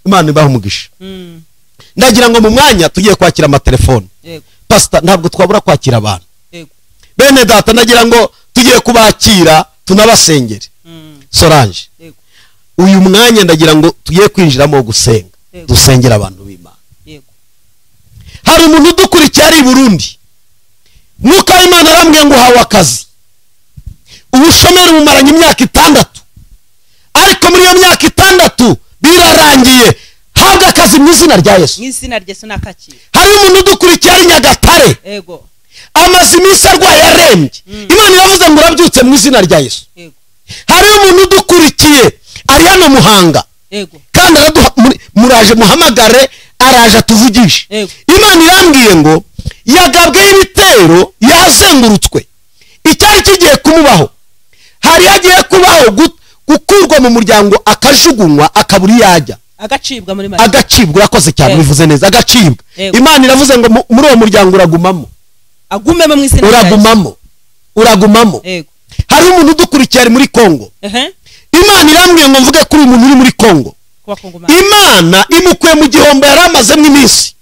Imana ibaha umugisha. Ndagira ngo mu mwanya tugiye kwakira amatelefone. Pastor, ntabwo twabura kwakira abantu. Bene data, ndagira ngo tugiye kubakira tunabasengere. Solange, uyu mwanya ndagira ngo tugiye kwinjiramo gusenga, dusengera abantu b'Imana. Hari umuntu udukurikiye ari i Burundi, Mwuka w'Imana arambwiye ngo uhawe akazi. Ubushomeri bumaranye imyaka 6, ariko muri iyo myaka 6 birarangiye. Habwa akazi mu izina rya Yesu. Nakakira. Hari umuntu udukurikiye ari Nyagatare, amaze iminsi arwaye arembye, Imana iravuze ngo urabyutse mu izina rya Yesu. Hari umuntu udukurikiye ari hano Muhanga, kandi muraje muhamagare, araje atuvugishe. Imana irambwiye ngo yagabwe ibitero, yazengurutswe, icyari kigiye kumubaho. Hari yagiye kubaho gukurwa mu muryango, akajugunywa, akaburi yajya agacibwa muri make. Agacibwa, yakoze cyane, bivuze neza, agacibwa. Imana iravuze ngo muri uwo muryango uragumamo, agumemo mu izina rya Yesu. Uragumamo. Hari umuntu udukurikiye ari muri Kongo, Imana irambwiye ngo mvuge kuri umuntu uri muri Kongo. Imana imukuye mu gihombo yari amazemo iminsi.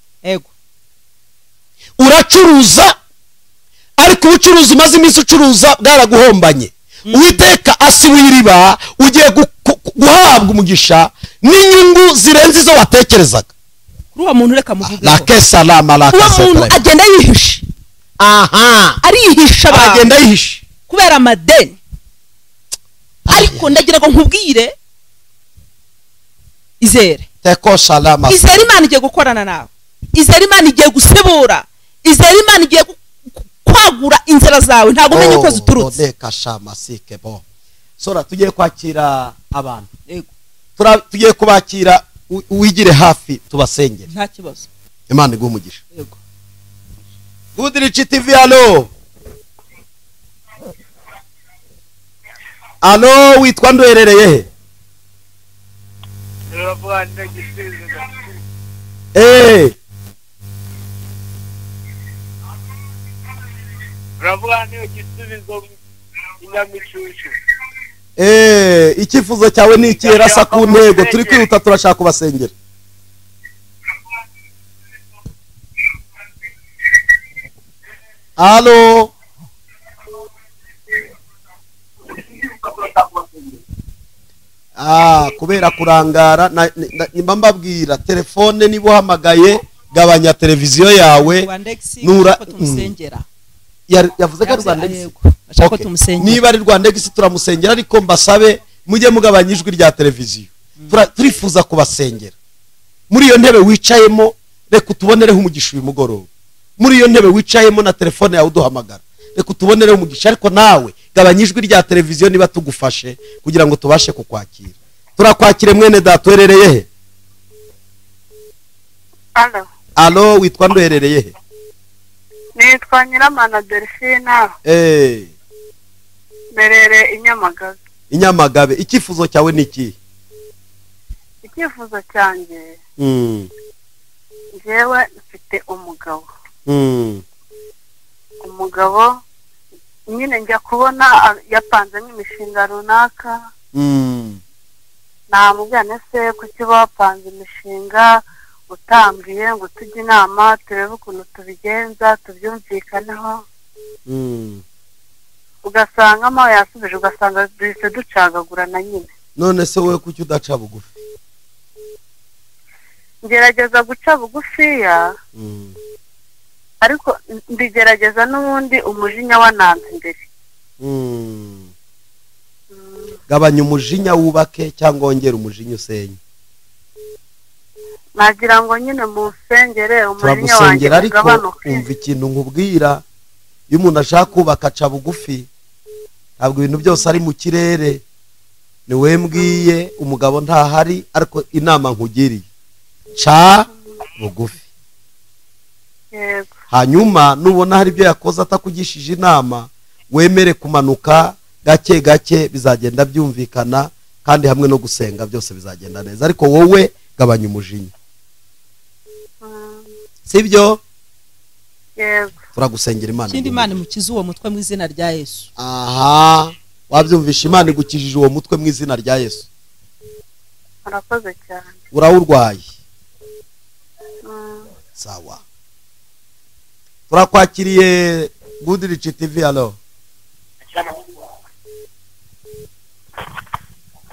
Uracuruza, ariko ubucuruzi umaze iminsi ucuruza bwaraguhombanye. Uwiteka asibuye iriba, ugiye guhabwa umugisha n'inyungu zirenze izo watekerezaga. kuri uwo muntu reka la muvugeho kesalama la uwo muntu kesetre agenda yihishe aha arihisha abantu agenda yihishe kubera amadeni ariko ndagira ngo nkubwire izere teko salama izere Imana igiye gukorana nawe izere Imana igiye gusibura izere Imana igiye kwagura inzira zawe ntabwo umenye uko ziturutse odeka shama sike bo sora tugiye kwakira abantu yego tugiye kubakira wigire hafi tubasengere nta kibazo Imana igumugisha yego Goodrich TV alo witwa ndwerereye he icyifuzo cyawe ni iki rasa ku ntego turi kwihuta turashaka kubasengera alo kubera kurangara nimba mbabwira telefone niba uhamagaye gabanya televiziyo yawe nura tumusengera yavuze ko Rwandex ashaka tumusengera niba ari Rwandex turamusengera ariko mbasabe mujye mugabanya ijwi rya televiziyo turifuza kubasengera muri iyo ntebe wicayemo reka utubonereho umugisha uyu mugoroba muri iyo ntebe wicayemo na telefone yawe uduhamagara reka utubonereho umugisha ariko nawe gabanya ijwi rya televiziyo niba tugufashe kugira ngo tubashe kukwakira turakwakire mwene data werereye he alo witwa ndwerereye he nitwa Nyiramana Delphine merere Inyamagabe Inyamagabe icyifuzo cyawe ni iki icyifuzo cyanjye njyewe mfite umugabo nyine njya kubona yapanze nk'imishinga runaka namubwira nese kuki wapanze imishinga utambwiye ngo tujye inama turebe ukuntu tubigenza tubyumvikaneho ugasanga amawe yasubije ugasanga duhise ducagagurana nyine none se wowe kuki udaca bugufi ngerageza guca bugufiya ariko mbigerageza n'ubundi umujinya wananze imbere gabanya umujinya wubake cyangwa wongera umujinya usenye nagira ngo nyine mu nsengere umujinya wanjye ariko ugabanuke umva ikintu nkubwira iyo umuntu ashaka kubaka aca bugufi ntabwo ibintu byose ari mu kirere ni we mbwiye umugabo ntahari ariko inama nkugiriye ca bugufi yego hanyuma nubona hari ibyo yakoze atakugishije inama wemere kumanuka gake gake bizagenda byumvikana kandi hamwe no gusenga byose bizagenda neza ariko wowe gabanya umujinya sibyo yego turagusengera Imana ikindi Imana imukize uwo mutwe mu izina rya Yesu aha wabyumvisha Imana igukijije uwo mutwe mu izina rya Yesu arakoze cyane urawurwaye sawa turakwakiriye Goodrich TV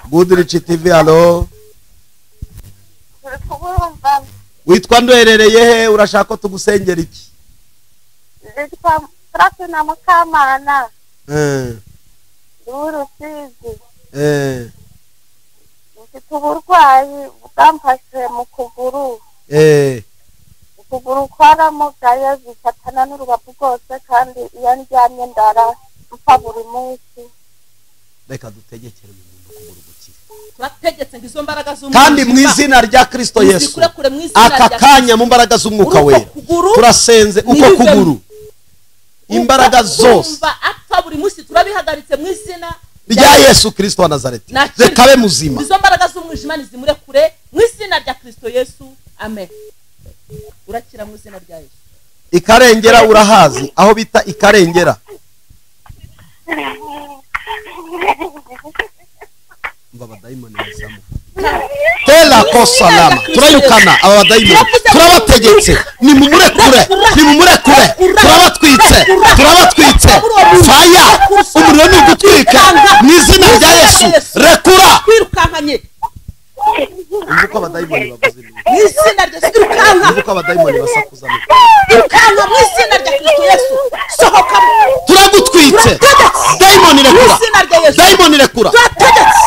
Goodrich TV witwa ndwerereye he urashaka ko tugusengera iki Nitwa Trafina Mukamana Urusizi mfite uburwayi bwamfashe mu kuguru ukuguru kwaramugaye bifatana n'urubavu rwose kandi iyo ndyamye ndara mpfa buri munsi reka dutegekere umuntu kuguru gukira turategetse ngo izo mbaraga z'umwuka kandi mu izina rya Kristo Yesu aka kanya mu mbaraga z'umwuka wera turasenze uko kuguru imbaraga zose apfa buri munsi turabihagaritse mu izina rya Yesu Kristo wa Nazareti rekabe muzima izo mbaraga z'umwijima nizimure kure mu izina rya Kristo Yesu amen urakira mu izina rya Yesu Ikarengera urahazi aho bita Ikarengera mbaba daimoni yazamu tela kosalama turayukana aba daimoni turabategetse ni mumurekure turabatwitse fire umuriro ni gutwika mu izina rya Yesu rekura kwirukankanye umva uko abadayimoni bavuze mu izina rya Yesu irukanka umva uko abadayimoni basakuza irukanka mu izina rya Kristo Yesu sohoka turagutwitse dayimoni mu rekura izina rya Yesu dayimoni rekura turategetse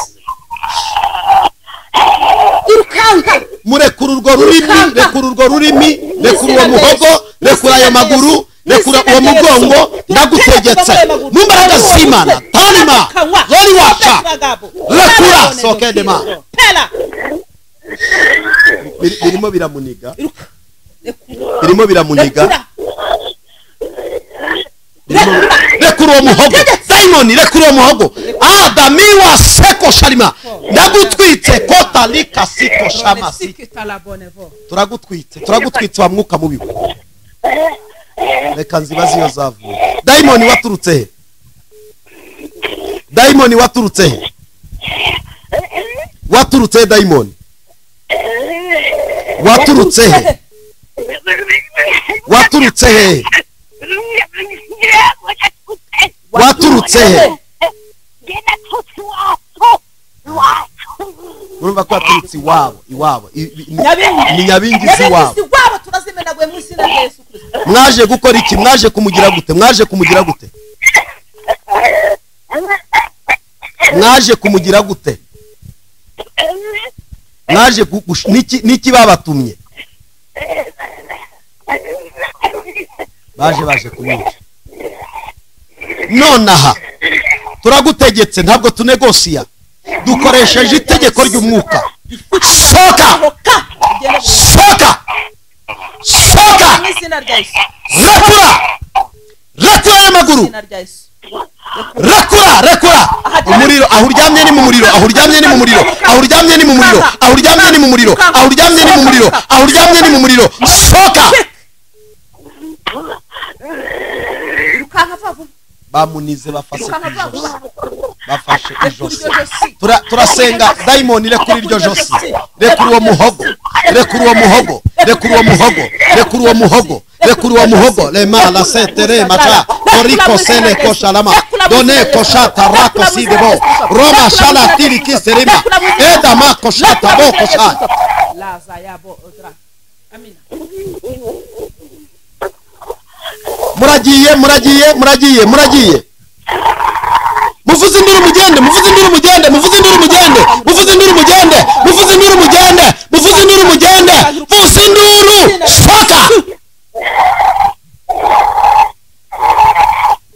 irukanka murekura urwo rurimi rekura urwo rurimi rekura uwo muhogo rekura ayo maguru rekura uwo mugongo ndagutegetse mu mbaraga z'Imana tanima zori waca rekura sokedema birimo biramuniga birimo biramuniga rekura uwo muhogo dayimoni rekura uwo muhogo adamiwa seko sharima ndagutwitse kotalika siko shamasi turagutwitse wa mwuka mubi reka nzibaze iyo zavuye dayimoni waturutse he dayimoni waturutse he waturutse he dayimoni waturutse he waturutse he waturutse he urumva ko waturutse iwabo ni nyabingizi iwabo turazimenaguye mu izina rya Yesu Kristo mwaje gukora iki mwaje kumugira gute mwaje kumugira gute mwaje kumugira gute mwaje niki babatumye baje kumwica nonaha turagutegetse ntabwo tunegosiya dukoresheje itegeko ry'umwuka soka soka soka mu izina rya Yesu rekura y'amaguru rekura umuriro aho uryamye ni mu muriro aho uryamye ni mu muriro aho uryamye ni mu muriro aho uryamye ni mu muriro aho uryamye ni mu muriro aho uryamye ni mu muriro soka bamunize bafashe ijosi turasenga dayimoni rekura iryo josi rekura uwo muhogo rekura uwo muhogo rekura uwo muhogo rekura uwo muhogo rekura uwo muhogo lema la setere macha oriko sene koshalama done koshata rako sidebo roma shala tiri kiserima eda ma koshata bo kosha laza yabo odra amina muragiye muvuze induru mugende muvuze induru mugende muvuze induru mugende muvuze induru mugende muvuze induru mugende muvuze induru mugende vuze induru soka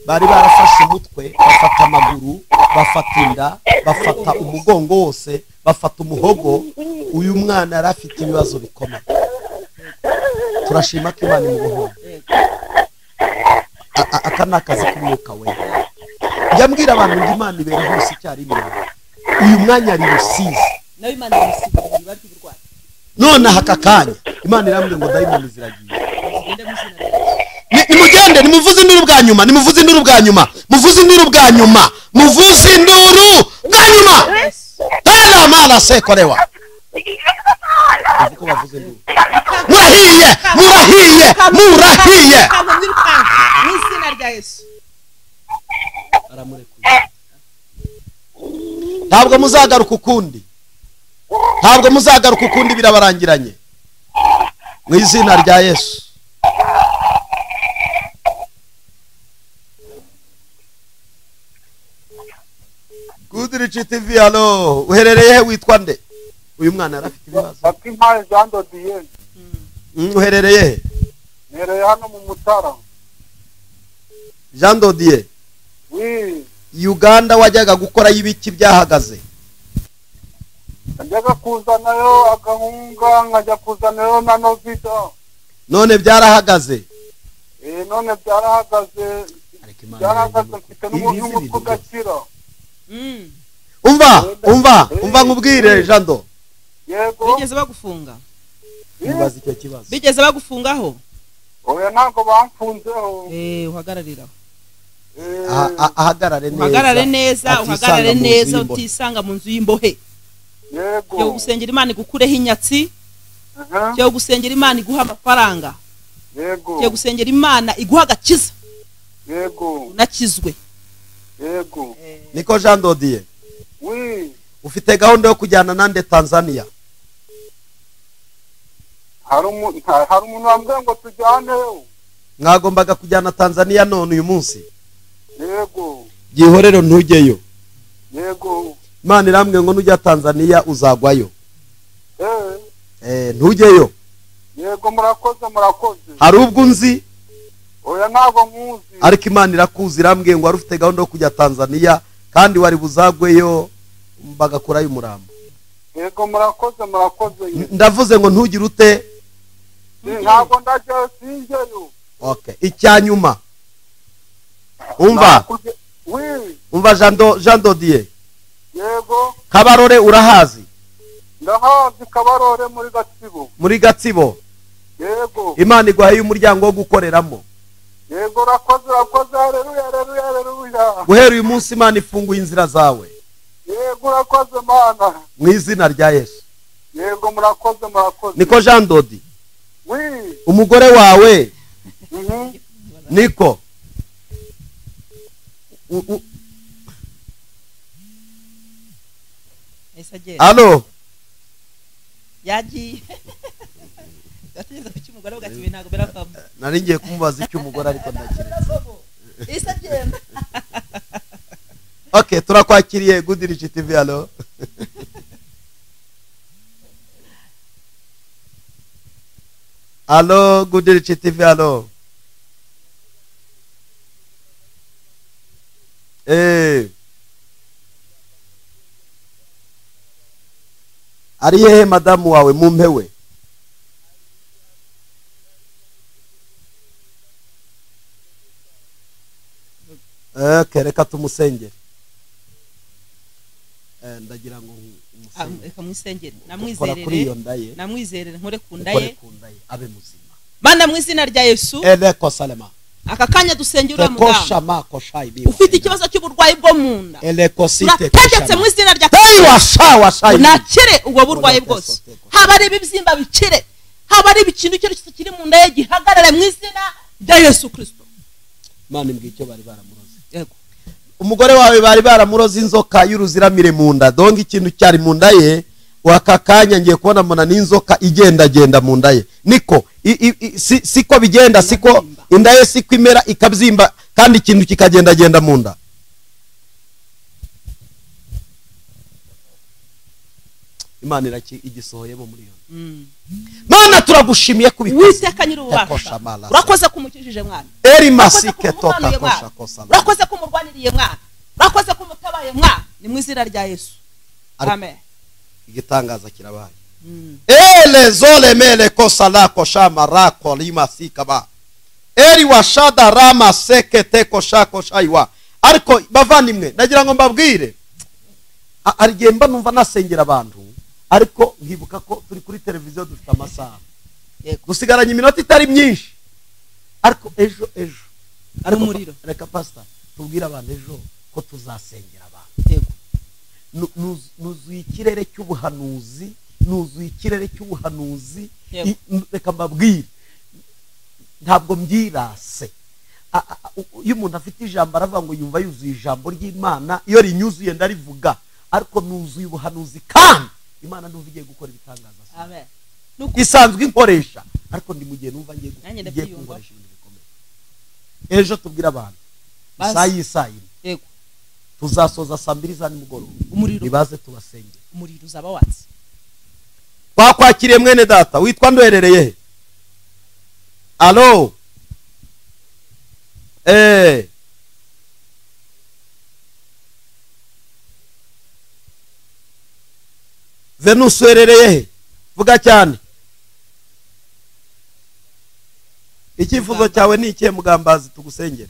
bari barafashe umutwe bafata amaguru bafata inda bafata umugongo wose bafata umuhogo uyu mwana yari afite ibibazo bikomeye turashima ko Imana imubohora aka ni akazi k'umwuka we njya mbwira abantu ngo Imana ibera hose icyarimwe uyu mwanya ari Rusizi nawe Imana irasiga ibiba by'uburwayi none aka kanya Imana irambwira ngo dayimoni ziragiye nimugende nimuvuze induru bwa nyuma nimuvuze induru bwa nyuma muvuze induru bwa nyuma muvuze induru bwa nyuma tena mala sekorewa uko bavuze induru murahiye mu izina rya Yesu aramurekuye ntabwo muzagaruka ukundi birabarangiranye mu izina rya Yesu Goodrich TV halo uherereye he witwa nde uyu mwana arafite ibibazo Bakimpaye Jean Dodier uherereye he nereye hano mu Mutara Jean Dodier oui Uganda wajyaga gukora y'ibiki byahagaze njyaga kuzanayo agahunga nkajya kuzanayo na novida none byarahagaze none byarahagaze mfite n'umutwe udakira umva nkubwire Jando yego bigeze bagufunga bibaza icyo kibazo bigeze bagufungaho oya ntabwo bamfunzeho uhagarariraho ahagarare neza utisanga mu nzu y'imbohe yego cyo gusengera Imana igukureho inyatsi cyo gusengera Imana iguha amafaranga yego cyo gusengera Imana iguha agakiza yego unakizwe niko Jean Dodier oui ufite gahunda yo kujyana nande Tanzania hari umuntu wambwiye ngo tujyaneyo. mwagombaga kujyana Tanzania none uyu munsi. Yego. Gihorero ntujyeyo. Yego. Imana irambwiye ngo nujya Tanzania uzagwayo. Ntujyeyo. Yego murakoze. Hari ubwo nzi? Oya ntabwo muzi. Ariko Imana irakuzi, irambwiye ngo wari ufite gahunda yo kujya Tanzania kandi wari buzagweyo bagakurayo umurambo. Yego murakoze. Ndavuze ngo ntugire ute? Ntabwo ndajya sinjyeyo. Okay, icyanyuma. Umva. Umva Jean Dodier. Yego. Kabarore urahazi? Ndahazi Kabarore muri Gatsibo. Muri Gatsibo. Yego. Imana iguhaye umuryango wo gukoreramo. Yego rakoze haleluya. Guhera uyu munsi Imana ifunguye inzira zawe. Yego rakoze Mana. Mu izina rya Yesu. Yego murakoze. Niko Jean Dodi. Oui. Umugore wawe. Niko. Allo. Yagiye. Gateze ku cyumugore ugatiwe ntago beravamo. Nari ngiye kumubaza icyo umugore ariko ndakiretse. Isa genda. Okay, turakwakiriye Goodrich TV. Allo. Allo Goodrich TV. Allo. Ari hehe madamu wawe mumpewe? Reka tumusengere. Ndagira ngo reka mwisengere namwizerere nkore kundaye abe muzima. Bana mu izina rya Yesu. Eleko salema. Aka kanya dusengera umudamu ufite ikibazo cy'uburwayi bwo mu nda. Tegetse mu izina rya Yesu nakire ubwo burwayi bwose. Haba ari ibibyimba bikire, haba ari ikintu cyose kiri mu nda ye gihagarare mu izina rya Yesu Kristo. Mana imbwicyo bari baramuroze. Yego. Umugore wawe bari baramuroze inzoka y'uruziramire mu nda. Donga ikintu cyari mu nda ye wakakanya ngiye kubona mona n'inzoka igenda mu nda ye. Niko siko bigenda, siko inda ye siko imera ikabyimba kandi ikintu kikagenda mu nda. Imana iraki igisohoyemo muri yo. Mana turagushimiye kubikoze. Witeka nyirububasha. Urakoze kumukijije mwana. Eri masike toka kosha kosa. Urakoze kumurwaniriye mwana. Urakoze kumutabaye mwana. Ni mu izina rya Yesu. Amen. Igitangaza kirabaye. Ele zole mele kosa la kosha marako lima sikaba. Eri washada rama seke te kosha koshaiwa. Ariko bavandimwe ndagira ngo mbabwire. Arigemba numva nasengera abantu. Ariko ngibuka ko turi kuri televiziyo dufite amasaha. Gusigaranye iminota itari myinshi. Ariko ejo umuriro. Reka pastor tubwira abantu ejo ko tuzasengera abantu. Nuzuye ikirere cy'ubuhanuzi, reka mbabwire ntabwo mbyirase. Iyo umuntu afite ijambo aravuga ngo yumva yuzuye ijambo ry'Imana, iyo rinyuzuye ndarivuga, ariko nuzuye ubuhanuzi kandi Imana ndumva igiye gukora ibitangaza. Amen. Isanzwe inkoresha ariko ndi mu gihe numva ngiye gukoresha ibintu bikomeye. Ejo tubwira abantu saa yine. Yego. Tuzasoza saa 2 za nimugoroba. Nibaze tubasengera. Umuriro uzaba watse. Twakwakiriye mwene data witwa ndwerereye he? Allo. Venus werereye he? Vuga cyane. Icyifuzo cyawe ni ikihe mugambazi tugusengere?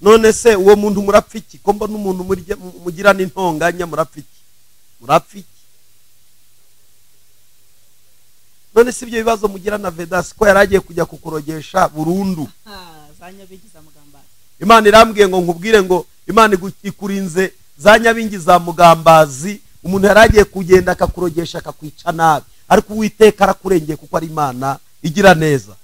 None se uwo muntu murapfiki ko mbona umuntu mugira n'intonganya murapfiki. None se ibyo bibazo mugira na Vedas ko yaragiye kujya kukurogesha burundu. Zanyabigiza mugambazi. Imana irambwiye ngo nkubwire ngo Imana ikurinze zanyabingiza mugambazi. Umuntu yaragiye kugenda akakurogesha akakwica nabi, ariko Uwiteka arakurengeye kuko ari Imana igira neza.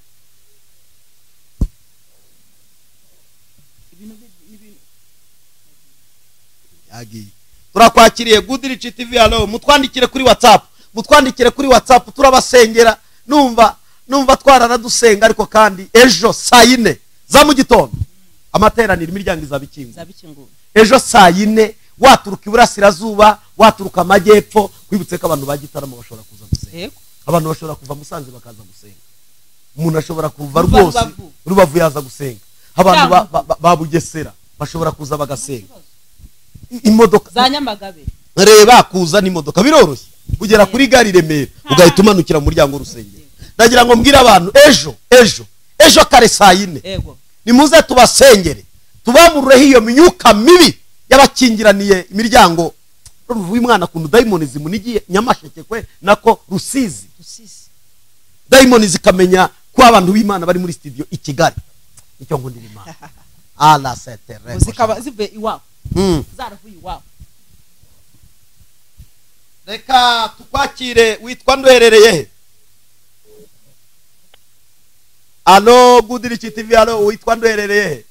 turakwakiriye Goodrich TV. Halo, mutwandikire kuri WhatsApp, turabasengera. Numva twararadusenga, ariko kandi ejo saa 4 za mu gitondo amateraniro imiryango izabikinga. Ejo saa 4 waturuka iburasirazuba, waturuka amajyepfo, kwibutse ko abantu bagitaramo bashobora kuza gusenga. Abantu bashobora kuva Musanze bakaza gusenga. Umuntu ashobora kuva rwose Rubavu yaza gusenga. Abantu babugesera bashobora kuza bagasenga. Imodoka za Nyamagabe reba kuza n'imodoka biroroshye kugera kuri gari Remera ugahita umanukira mu muryango w'urusengero. Ndagira ngo mbwira abantu ejo kare saa 4 nimuze tubasengere, tubamureho iyo myuka mibi y'abakingiraniye imiryango. W'imwana kuntu daimoni zimunigiye Nyamasheke kwe nako Rusizi. Daimoni zikamenya ko abantu b'Imana bari muri studio i Kigali. Icyo ngo ndiri Imana ala setere zikaba zive iwabo zaravuye iwabo. Reka tukwakire, witwa nduherereye he? Alo Goodrich TV. Alo, witwa nduherereye he?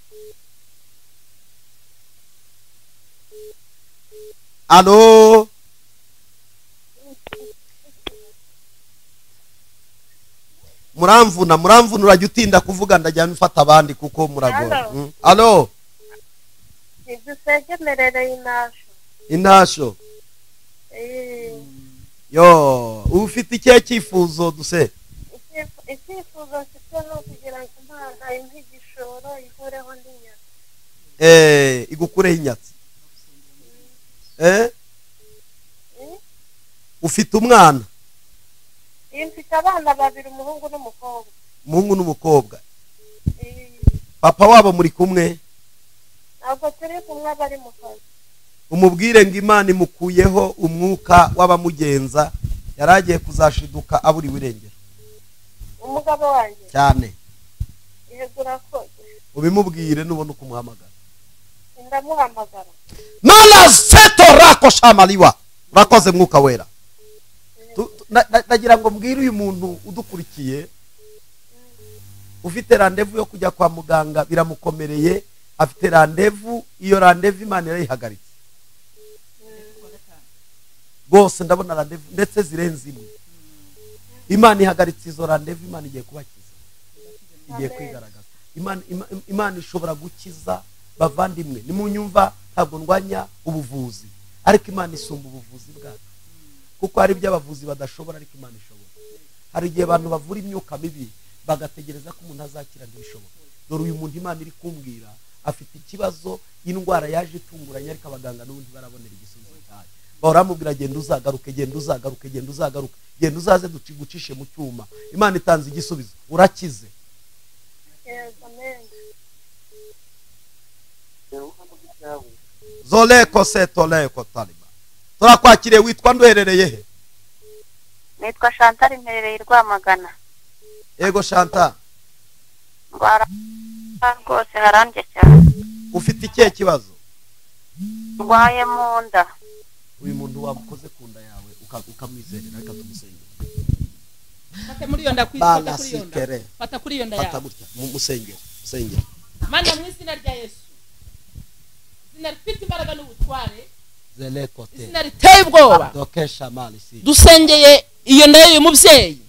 Alo, muramvuna urajya utinda kuvuga, ndajyana mfata abandi kuko muragora. Alo, Nidusegemerere inasho. Yo, ufite ikihe cyifuzo duse? icyifuzo mfite no kugira ngo Imana impe igishoro ihoreho n'inyatsi. Igukureho inyatsi. Ufite umwana? Mfite abana babiri, umuhungu n'umukobwa. Papa wabo muri kumwe? Ntabwo turi kumwe, bari mu kazi. Umubwire ngo Imana imukuyeho umwuka w'abamugenza, yaragiye kuzashiduka aburiwe irengero. Umugabo wanjye cyane. Yego urakoze. Ubimubwire nubona uko umuhamagara. Ndamuhamagara. Mala seto rako shamaliwa. Urakoze mwuka wera. Nagira ngo mbwire uyu muntu udukurikiye, ufite randevu yo kujya kwa muganga biramukomereye, afite randevu, iyo randevu Imana yarayihagaritse. Bose ndabona randevu ndetse zirenze imwe. Imana ihagaritse izo randevu, Imana igiye kubakiza, igiye kwigaragaza. Imana ishobora gukiza bavandimwe. Nimunyumva ntabwo ndwanya ubuvuzi, ariko Imana isumba ubuvuzi bwacu, kuko hari ibyo abavuzi badashobora ariko Imana ishobora. Hari igihe abantu bavura imyuka mibi bagategereza ko umuntu azakira, ntibishoboka. Dore uyu muntu Imana iri kumbwira afite ikibazo, indwara yaje itunguranye, ariko abaganga n'ubundi barabonera igisubizo cyayo. Baramubwira genda uzagaruke, genda uzaze gucishe mu cyuma. Imana itanze igisubizo, urakize. Zoleko setoleko taliba. Turakwakiriye, witwa nduherereye he? Nitwa Chantal, mperereye Rwamagana. Ego Chantal. Ndwara rwose harambye cyane. Ufite ikihe kibazo? Ndwaye mu nda. Uyu muntu wamukoze ku nda yawe ukamwizerera, reka tumusengere. Fata muri yonda kwifata kuri yonda. Fata kuri yonda yawe. Fata gutya musengere. Mana mu izina rya Yesu. Izina rifite imbaraga n'ubutware. Zelekote. Izina riteye ubwoba. Dokesha mali si. Dusengeye iyo nda y'uyu mubyeyi.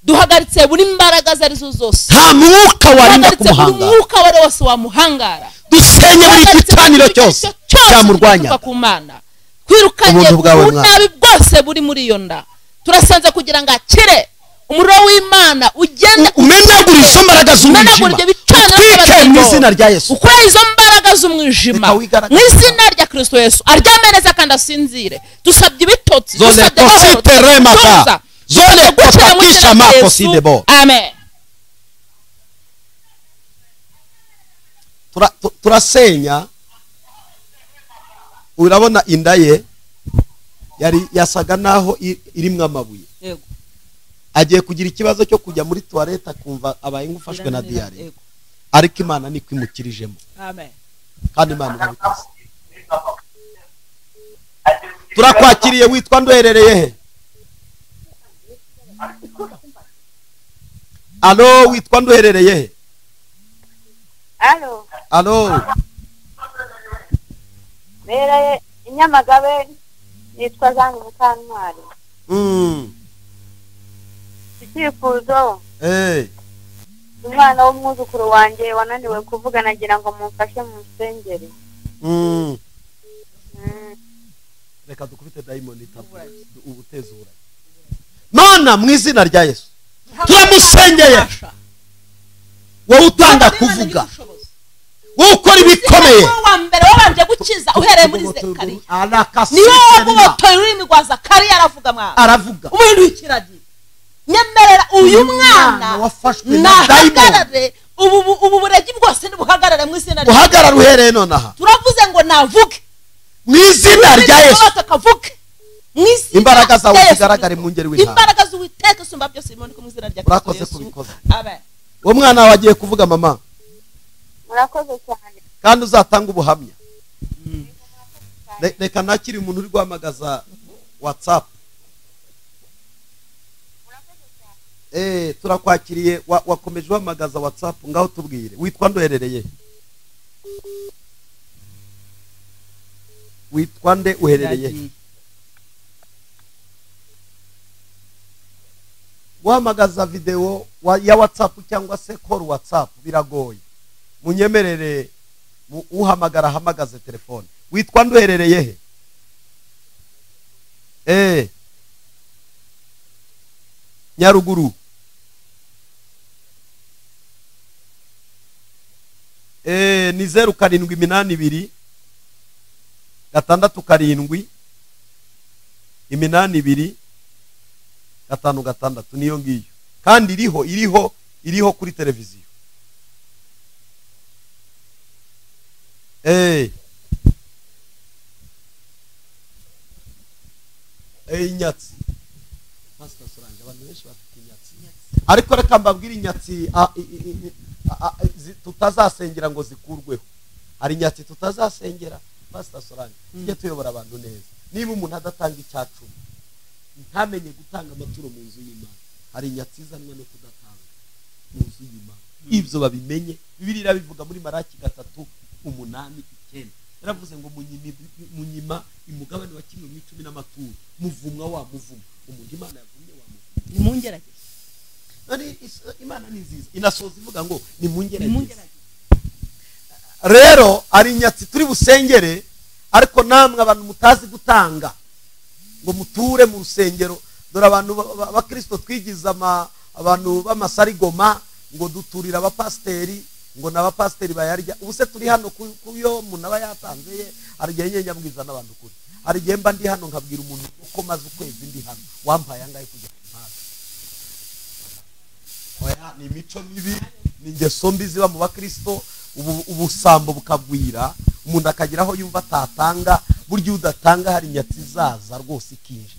Duhagaritse buri mbaraga zari zo zose. Nta mwuka warinda kumuhanga. Umwuka wari wose wamuhangara. Dusenye buri gitaniro cyose cyamurwanya. Twirukanye ubunabi bwose buri muri iyo nda. Turasenze kugira ngo akire. Umuriro w'Imana ugende umenagura izo mbaraga z'umwijima. Twike mu izina rya Yesu. Ukora izo mbaraga z'umwijima. Mu izina rya Kristo Yesu. Aryameneza kandi asinzire. Dusabye ibitotsi. Dusabye amahoro. Zone kutakisha mako sidebo. Amen. Turasenya. Urabona inda ye yari yasaga naho irimwe amabuye. Yego. Agiye kugira ikibazo cyo kujya muri toilette akumva abaye ngufashwe na diarrhea. Ariko Imana ni kwimukirijemo. Amen. Kandi Imana irabikoze. Turakwakiriye, witwa nduherereye he? Alo, witwa nduherereye he? Alo. Alo. Mbereye Inyamagabe yitwa Jean Mukantwari. Icyifuzo umwana w'umwuzukuru wanjye wananiwe kuvuga nagira ngo mumfashe mu nsengeri. Reka dukubite diamond itabu ubutezura. Mana mu izina rya Yesu turamusengeye. Wowe utanga kuvuga, wowe ukora ibikomeye, wa mbere wabanje gukiza uhereye muri Zekariya, niyo wamutoye ururimi rwa Zakariya aravuga mwana, aravuga umuntu w'ikiragi. Nyemerera uyu mwana wafashwe na diamond, ubu buregi bwose nibuhagarare mu izina rya Yesu. Buhagarara uhereye nonaha. Turavuze ngo navuge mu izina rya Yesu. Imbaraga zawe zigaragare mu ngeri w'Imana. Imbaraga z'Uwiteka sumba byose biboneka mu izina rya Yesu. Urakoze kubikoza. Amen. Uwo mwana wagiye kuvuga mama. Murakoze cyane. Kandi uzatanga ubuhamya. Reka nakiri umuntu uri guhamagaza WhatsApp. Turakwakiriye wakomeje uhamagaza WhatsApp ngaho tubwire. Witwa ndoherereye? Witwa nde uherereye? Guhamagaza video ya WhatsApp cyangwa se call WhatsApp biragoye. Munyemerere uhamagara hamagaze telefone. Witwa nduherereye he? Nyaruguru. Ni 0782 6 7 5 niyo ngiyo. Kandi iriho kuri televiziyo. Inyatsi. Pastor Solange abantu benshi bafite inyatsi. Ariko reka mbabwire inyatsi tutazasengera ngo zikurweho. Hari inyatsi tutazasengera Pastor Solange. Tujye tuyobora abantu neza. Niba umuntu adatanga icyacu ntamenye gutanga amaturo mu nzu y'Imana, hari inyatsi izanwa no kudatanga mu nzu y'Imana. Ibyo babimenye. Bibiliya bivuga muri Maraki 3:8-9. Yaravuze ngo munyima imugabane wa kimwe mu 10 n'amaturo, muvumwa wa muvuma. Umuntu Imana yavumye wa muvuma. Ni mungerageze. Imana ni nziza. Inasoza ivuga ngo ni mungerageze. Rero ari inyatsi turi busengere, ariko namwe abantu mutazi gutanga ngo muture mu rusengero. Dore abantu b'Abakristo twigiza abantu b'amasarigoma ngo duturira abapasteri, ngo n'abapasteri bayarya. Ubuse turi hano kuyo umuntu aba yatanze ye, arigiye nyenya mbwiza n'abantu kuri. Arigiye mba ndi hano nkabwira umuntu uko maze ukwezi ndi hano, wampaye angahe kujya kumpaza. Oya, ni imico mibi, ni ingeso mbi ziba mu Bakristo. Ubusambo bukagwira, umuntu akagiraho yumva atatanga. Buryo udatanga hari inyatsi zaza rwose ikinje.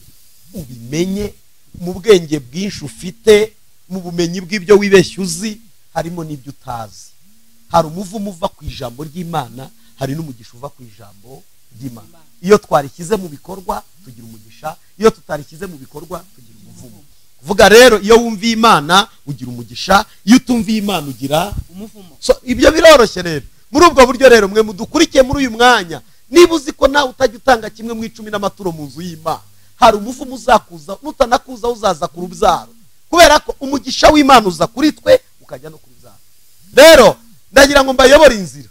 Ubimenye mu bwenge bwinshi ufite, mu bumenyi bw'ibyo wibeshye uzi, harimo n'ibyo utazi. Hari umuvumo uva ku ijambo ry'Imana, hari n'umugisha uva ku ijambo ry'Imana. Iyo twarishyize mu bikorwa tugira umugisha, iyo tutarishyize mu bikorwa tugira umuvumo. Kuvuga rero iyo wumviye Imana ugira umugisha, iyo utumviye Imana ugira umuvumo. Ibyo biroroshye rero. Muri ubwo buryo rero mwe mudukurikiye muri uyu mwanya, niba uzi ko nawe utajya utanga kimwe mu 10 n'amaturo mu nzu y'Imana, hari umuvumo uzakuza, nutanakuza uzaza ku rubyaro, kubera ko umugisha w'Imana uza kuri twe ukajya no ku rubyaro. Rero ndagira ngo mbayobore inzira.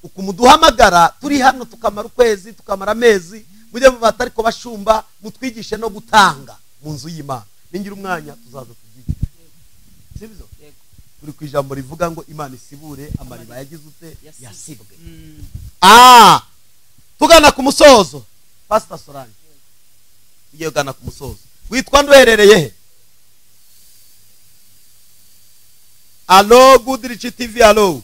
Ukumuduhamagara turi hano tukamara ukwezi, tukamara amezi, mujye mu batariko bashumba mutwigishe no gutanga mu nzu y'Imana. Ningira umwanya tuzaza tubyigisha. Sibyo? Turi ku ijambo rivuga ngo Imana isibure amariba yagize ute yasibwe. Tugana ku musozo. Pastor Solange. Tugiye kugana ku musozo. Witwa nduherereye he? Allo, Goodrich TV, allo.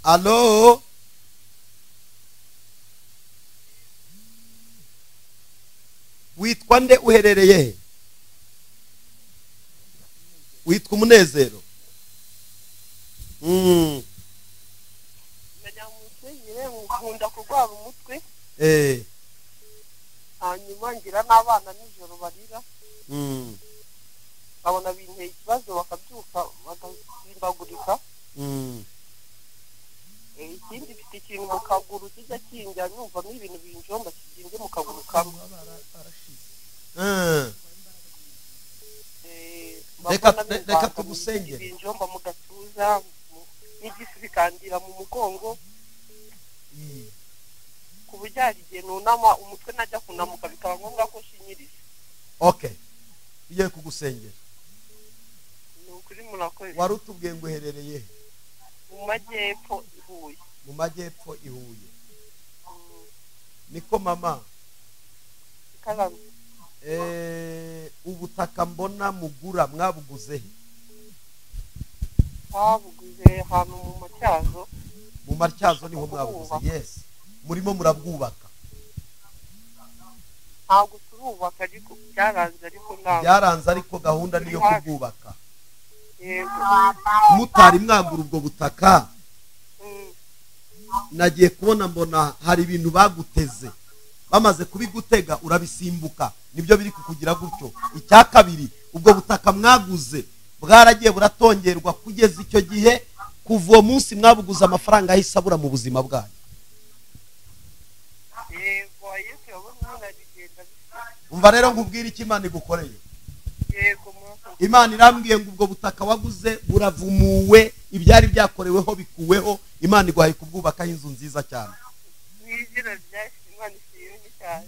Allo. Witwa nde uherereye he? Witwa Umunezero. Nkunda kurwara umutwe. Hanyuma ngira n'abana nijoro barira. Babona binteye ikibazo bakabyuka bagasimbagura akaguru kijya kinjya numva n'ibintu binjomba kigiye mu kaguru kamwe. Reka tugusengere. Binjomba mu gatuza n'igisi bikandira mu mugongo. Ku buryo hari igihe nunama umutwe najya kunamuka bikaba ngombwa ko shinyiriza. Okay, igiye kugusengera. Ni ukuri murakoze. Wari utubwiye ngo uherereye mu majyepfo i Huye. Mu majyepfo i Huye. Niko mama. Kagame. Ubutaka mbona mugura mwabuguze he? Twabuguze ahantu mu Matyazo. Mu Matyazo niho mwabuguze. Yes. Murimo murabwubaka. Ntabwo turubaka ariko byaranze ariko ntabwo. Byaranze ariko gahunda niyo kubwubaka. Yego. Mutari mwagura ubwo butaka. Nagiye kubona mbona hari ibintu baguteze. Bamaze kubigutega urabisimbuka. Nibyo biri kukugira gutyo. Icya kabiri, ubwo butaka mwaguze bwaragiye buratongerwa kugeza icyo gihe, kuva uwo munsi mwabuguze amafaranga ahisabura mu buzima bwanyu. Yego, Yesu yabonye nagenda. Umva rero nkubwira iki Imana igukoreye. Yego. Imana irambwiye ngo ubwo butaka waguze buravumuwe, ibyari byakoreweho bikuweho, Imana iguhaye kubwubakaho inzu nziza cyane.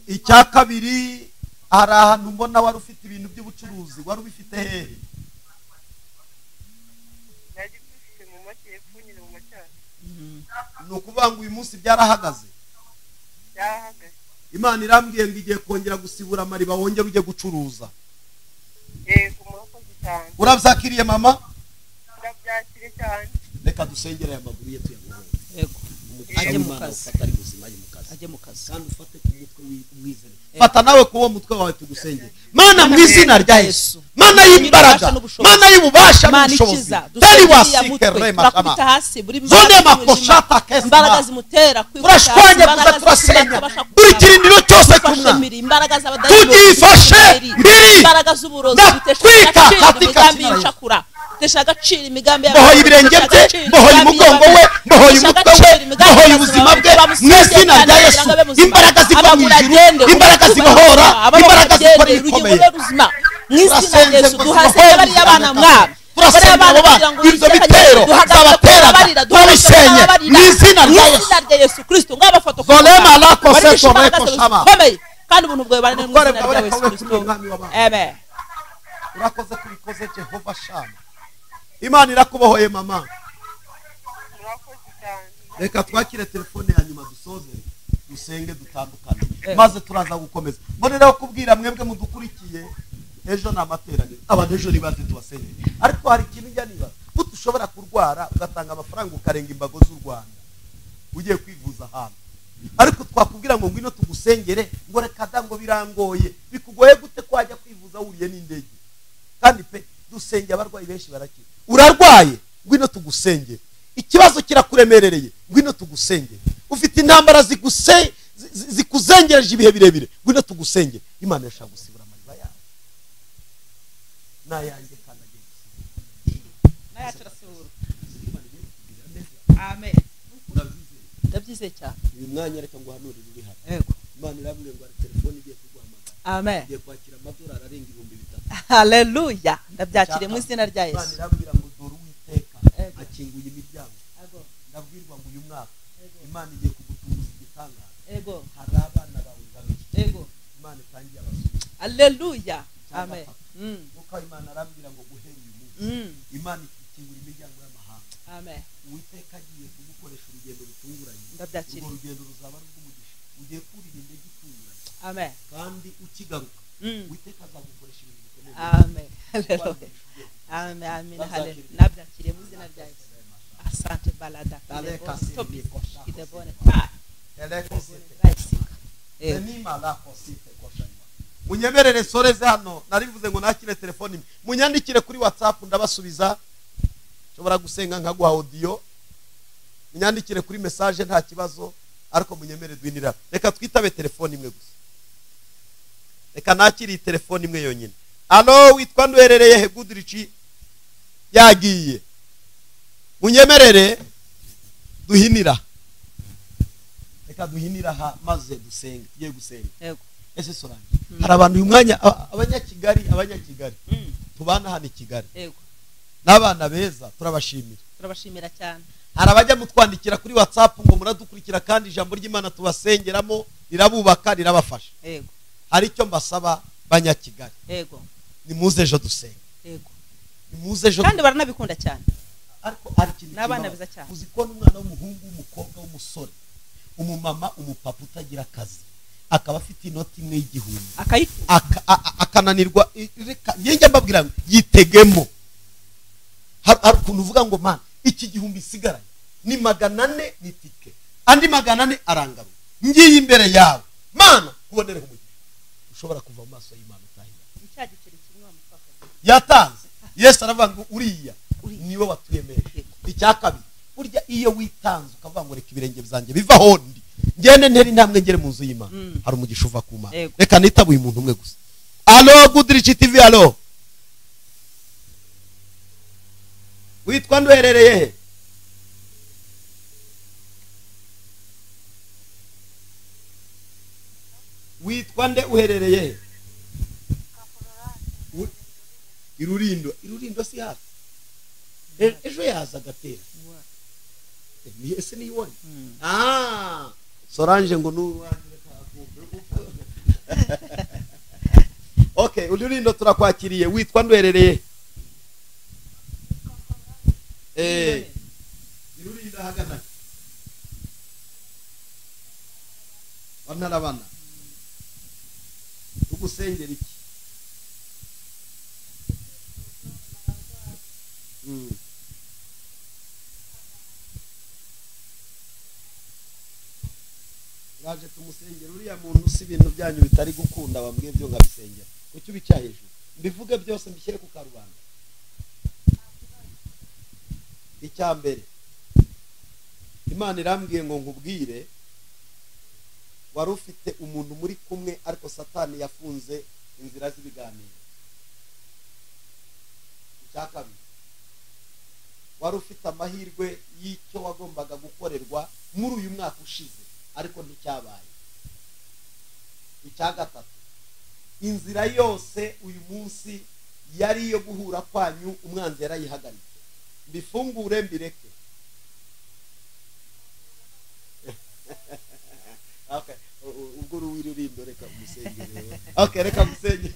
Icya kabiri, hari ahantu mbona wari ufite ibintu by'ubucuruzi, wari ubifite hehe? Ni ukuvuga ngo uyu munsi byarahagaze. Imana irambwiye ngo igiye kongera gusibura amariba wongera ujye gucuruza. Urabyakiriye mama? Ndabyakiriye cyane. Reka dusengere aya maguru ye tuyamuhore. Yego. Ajye mu kazi. Ajye mu kazi. Kandi ufate ku mutwe wizere. Fata nawe kuwo mutwe wawe tugusengere. Mana mu izina rya Yesu. Mana y'imbaraga. Mana y'ububasha n'ubushobozi. Tari wasike rema kama. Zone makoshata kesa. Imbaraga zimutera turashwanya kuza turasenya. Buri kirindiro cyose kumwa. Imbaraga z'abadayimoni. Tugifashe mbiri. Imbaraga z'uburozi bitesha katika y'inshakura. Tesha agaciro imigambi mbohoye ibirenge bye, mbohoye umugongo we, mbohoye umutwe we, mbohoye ubuzima bwe mu izina rya Yesu. Imbaraga ziva mu ijuru, imbaraga zibohora, imbaraga zikora ibikomeye mu izina rya Yesu. Duhase bari abana mwabo turasenya abo bana ibyo bitero zabatera turabisenye mu izina rya Yesu Kristo. Ngabafata zolema lako seto reko shama kandi ubuntu bwawe bari mu izina rya Yesu Kristo. Amen. Urakoze kubikoze Jehova Shama. Imana irakubohoye mama. Reka twakire telefone ya nyuma dusoze dusenge dutandukane maze turaza gukomeza. Mboneraho kubwira mwebwe mudukurikiye ejo na materaniro. Abantu ejo nibaze tubasenge. Ariko hari ikintu njya niba utushobora kurwara ugatanga amafaranga ukarenga imbago z'u Rwanda ugiye kwivuza ahantu. Ariko twakubwira ngo ngwino tugusengere ngo reka dango birangoye. Bikugoye gute kwajya kwivuza wuriye n'indege? Kandi pe dusenge abarwayi benshi barakira. Urarwaye ngwino tugusenge. Ikibazo kirakuremerereye ngwino tugusenge. Ufite intambara zikuzengereje ibihe birebire ngwino tugusenge. Imana yashaka gusibura amariba yawe nayanjye kandi agiye nayacirasura. Amen. Ndabyizeye cyane. Uyu mwanya reka ngo hanurire uri hano. Yego. Imana irabwira ngo telefone igiye kuguhamagara. Amen. Igiye kwakira amadolari arenga 3,000. Haleluya. Ndabyakiriye mu izina rya Yesu. Imana irabwira ngo dore Uwiteka akinguye imiryango. Ndabwirwa ngo uyu mwaka Imana igiye kugutunguza igitangaza. Yego. Hari abana bawe babiri. Yego. Imana itangiye abasura. Haleluya. Amen. Kuko Imana arambwira ngo guhera uyu munsi Imana ikingura imiryango y'amahanga. Amen. Uwiteka agiye kugukoresha urugendo rutunguranye. Ndabyakiriye. Urwo rugendo ruzaba ari rw'umugisha. Ugiye kurira indege itunguranye. Amen. Kandi ukigaruka Uwiteka azagukoresha ibintu bikomeye. Amen. Haleluya. Amen. Amen. Haleluya. Ndabyakiriye mu izina rya Yesu. Asante balada. Kidebone. Munyemerere soreze hano narivuze ngo nakire telefone imwe. Munyandikire kuri WhatsApp ndabasubiza. Nshobora gusenga nkaguha audio. Munyandikire kuri message nta kibazo ariko munyemere dwinira. Reka twitabe telefone imwe gusa. Reka nakiri telefone imwe yonyine. Allo witwa ndwerereye he Goodrich yagiye. Munyemerere duhinira. reka duhinira aha maze dusenge tugiye gusenga. yego Ese Solange hari abantu uyu mwanya abanyakigali tubana hano i Kigali yego n'abana beza turabashimira cyane. hari abajya mutwandikira kuri WhatsApp ngo muradukurikira kandi ijambo ry'Imana tubasengeramo rirabubaka rirabafasha. yego hari icyo mbasaba banyakigali, yego nimuze ejo dusenge. yego nimuze ejo kandi baranabikunda cyane. ariko ari kintu n'abana beza cyane. uzi ko n'umwana w'umuhungu w'umukobwa w'umusore umumama umupapa utagira akazi akaba afite inoti imwe y'igihumbi akananirwa reka njye mbabwira ngo yitegemo. hari ukuntu uvuga ngo mana iki gihumbi isigaranye ni 400 n'itike andi 400 arangaruye ngiye imbere yawe mana kubonereho umugisha ushobora kuva mu maso y'Imana utahira icyagiceri kimwe wamufaka yatanze. Yesu aravuga ngo uriya niwe watuyemeje. Icya kabiri burya iyo witanze ukavuga ngo reka ibirenge byanjye biva hondi ngene ntera intambwe ngere mu nzu y'Imana hari umugisha uva ku Mana. Reka nitabuye umuntu umwe gusa. Allo Goodrich TV, allo witwa ndwerereye he? witwa nde uherereye he? Irurindo si hafi ejo yaza agatera ese ni iwone. Solange ngo n'uwanjye okay Irurindo turakwakiriye. Witwa ndwerereye Irurindo hagana wanarabana ugusengera iki? Raje tumusengera uriya muntu si ibintu byanyu bitari gukunda bambwiye byo nkabisengera kucyo bica hejuru mbivuge byose mbishyire ku karubanda. Icya mbere Imana irambwiye ngo nkubwire wari ufite umuntu muri kumwe ariko Satani yafunze inzira z'ibiganiro. Icya kabiri wari ufite amahirwe y'icyo wagombaga gukorerwa muri uyu mwaka ushize ariko nticyabaye. Icya gatatu inzira yose uyu munsi yari iyo guhura kwanyu umwanzi yarayihagaritse. Mbifungure mbireke. Okay ubwo ruwirurindo reka umusengere. Okay reka musengere.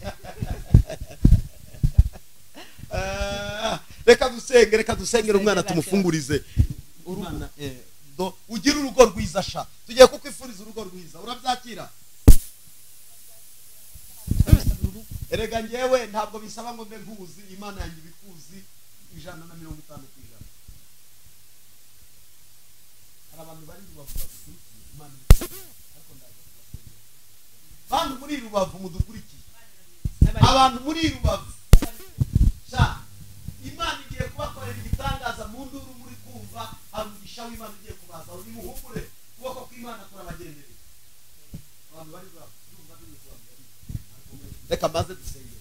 reka dusengere umwana tumufungurize urumana ugira urugo rwiza sha tugiye kukwifuriza urugo rwiza urabyakira. Erega ngewe ntabwo bisaba ngo mbe nkuzi Imana yanjye bikuzi 150%. hari abantu bari rubavuga Imana ariko ndaza bantu muri Rubavu mudukurikiye abantu muri Rubavu sha Imana igiye kubakorera igitangaza mu nduru muri kumva hari umugisha w'Imana ugiye kubaza uri muhumure kuboko kw'Imana kurabagenderera abantu bari Rubavu reka maze dusenge.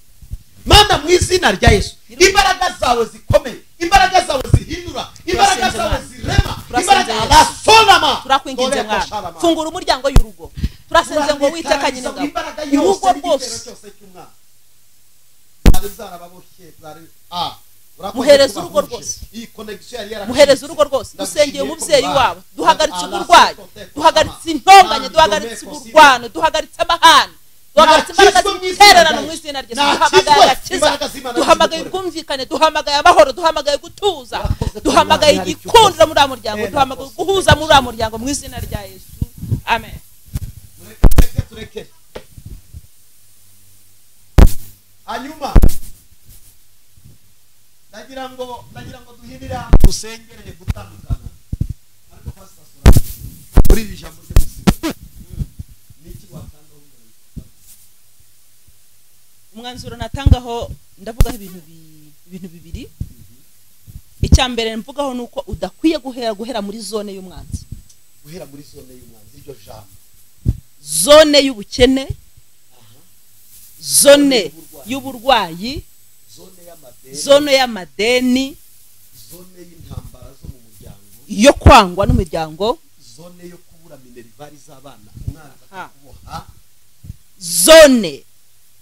Mana mu izina rya Yesu imbaraga zawe zikomeye imbaraga zawe zihindura imbaraga zawe zirema imbaraga arasolama turakwinginze mwana fungura umuryango y'urugo turasenze ngo witeka nyine ngabo urugo rwose muhereza urugo rwose muhereza urugo rwose dusengeye umubyeyi wabo duhagaritse uburwayi duhagaritse intonganya duhagaritse uburwano duhagaritse amahane duhagaritse imbaraga z'itererano mu izina rye duhamagaye agakiza duhamagaye ubwumvikane duhamagaye amahoro duhamagaye gutuza duhamagaye igikundiro muri uwo muryango duhamagaye guhuza muri uwo muryango mu izina rya Yesu amen. Tureke hanyuma ndagira ngo duhirira dusengere gutandukana ariko pastor muri iri jambo ryo gusiga niki watangaho umwanzuro natangaho ndavugaho ibintu bibiri. Icya mbere mvugaho nuko udakwiye guhera muri zone y'umwanzi iryo jambo zone y'ubukene zone y'uburwayi zone y'amadeni zone y'intambara zo mu muryango yo kwangwa n'umuryango zone yo kubura minervari z'abana umwana akakuboha zone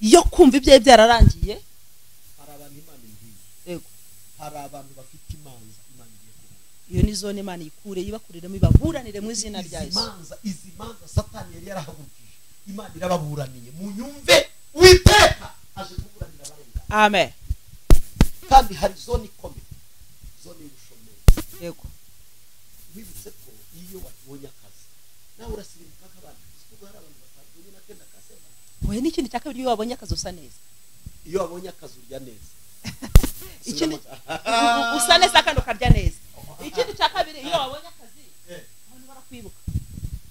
yo kumva ibye byararangiye. hari abantu Imana imbwiye Yego. hari abantu bafite imanza Imana igiye kubaha. Iyo ni zone Imana ikure yibakuriremo ibaburanire mu izina rya Yesu. izi manza Satani yari yarahagurukije Imana irababuraniye mu nyumve Uwiteka aje kuburanira abarenga. Amen. Kandi hari zone ikomeye, zone y'ubushomeri. Yego. Wibutse ko iyo wabonye akazi nawe urasirimbuka nk'abandi kuko hari abantu batabonye na kenda kasema. Wowe n'ikindi cya kabiri iyo wabonye akazi usa neza. Iyo wabonye akazi urya neza. Ikindi usa neza kandi ukarya neza. Ikindi cya kabiri iyo wabonye akazi abantu barakwibuka.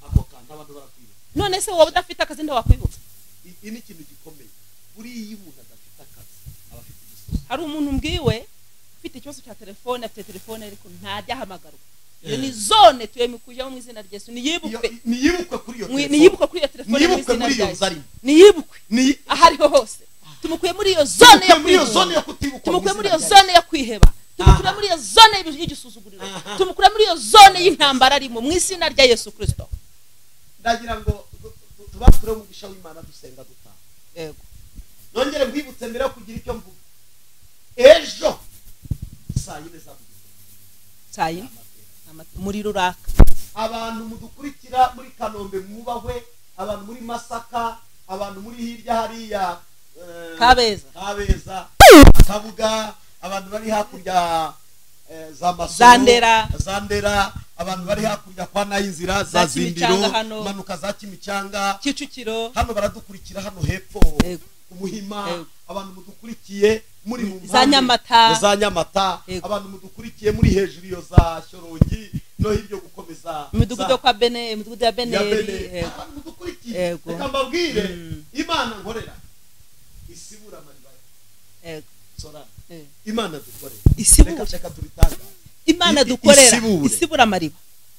Ako kandi abantu barakwibuka. None se wowe udafite akazi nde wakwibuka? Iki ni ikintu gikomeye. Buri iyo umuntu adafite akazi aba afite igisozi. Hari umuntu mbwiwe ufite ikibazo cya telefone, afite telefone ariko ntajya ahamagarwa. Iyo ni zone tuyemukuje mu izina rya Yesu. Niyibukwe kuri iyo telefone. Niyibukwe kuri iyo telefone mu izina rya Yesu. Niyibukwe ahariho hose. Tumukuye muri iyo zone yo kutibuka. Tumukuye muri iyo zone yo kwiheba. Tumukura muri iyo zone y'igisuzuguriro. Tumukura muri iyo zone y'intambara arimo mu izina rya Yesu Kristo. Ndagira ngo tubakure mu gisha w'Imana dusenga dutaha. Yego. Nongere mbibutse mbere yo kugira icyo mvuga. Ejo saa 4 za Sayi muri ruraka. Abantu mudukurikira muri Kanombe mwubahwe, abantu muri Masaka, abantu muri hirya hariya Kabeza, Kabuga, abantu bari hakurya za Masoro, Zandera, abantu bari hakurya kwa Nayinzira, za Zindiro, manuka za Kimicanga, Kicukiro, hano baradukurikira hano hepfo Umuhima, abantu mudukurikiye muri za Nyamata, abantu mudukurikiye muri hejuru yo za Shyorongi no hiryo gukomeza imidugudu kwa Bene, imidugudu ya Beneri, abantu mudukurikiye reka mbabwire Imana nkorera isibura amariba sora Imana dukorera isibura reka tubitanga Imana dukorera isibura amariba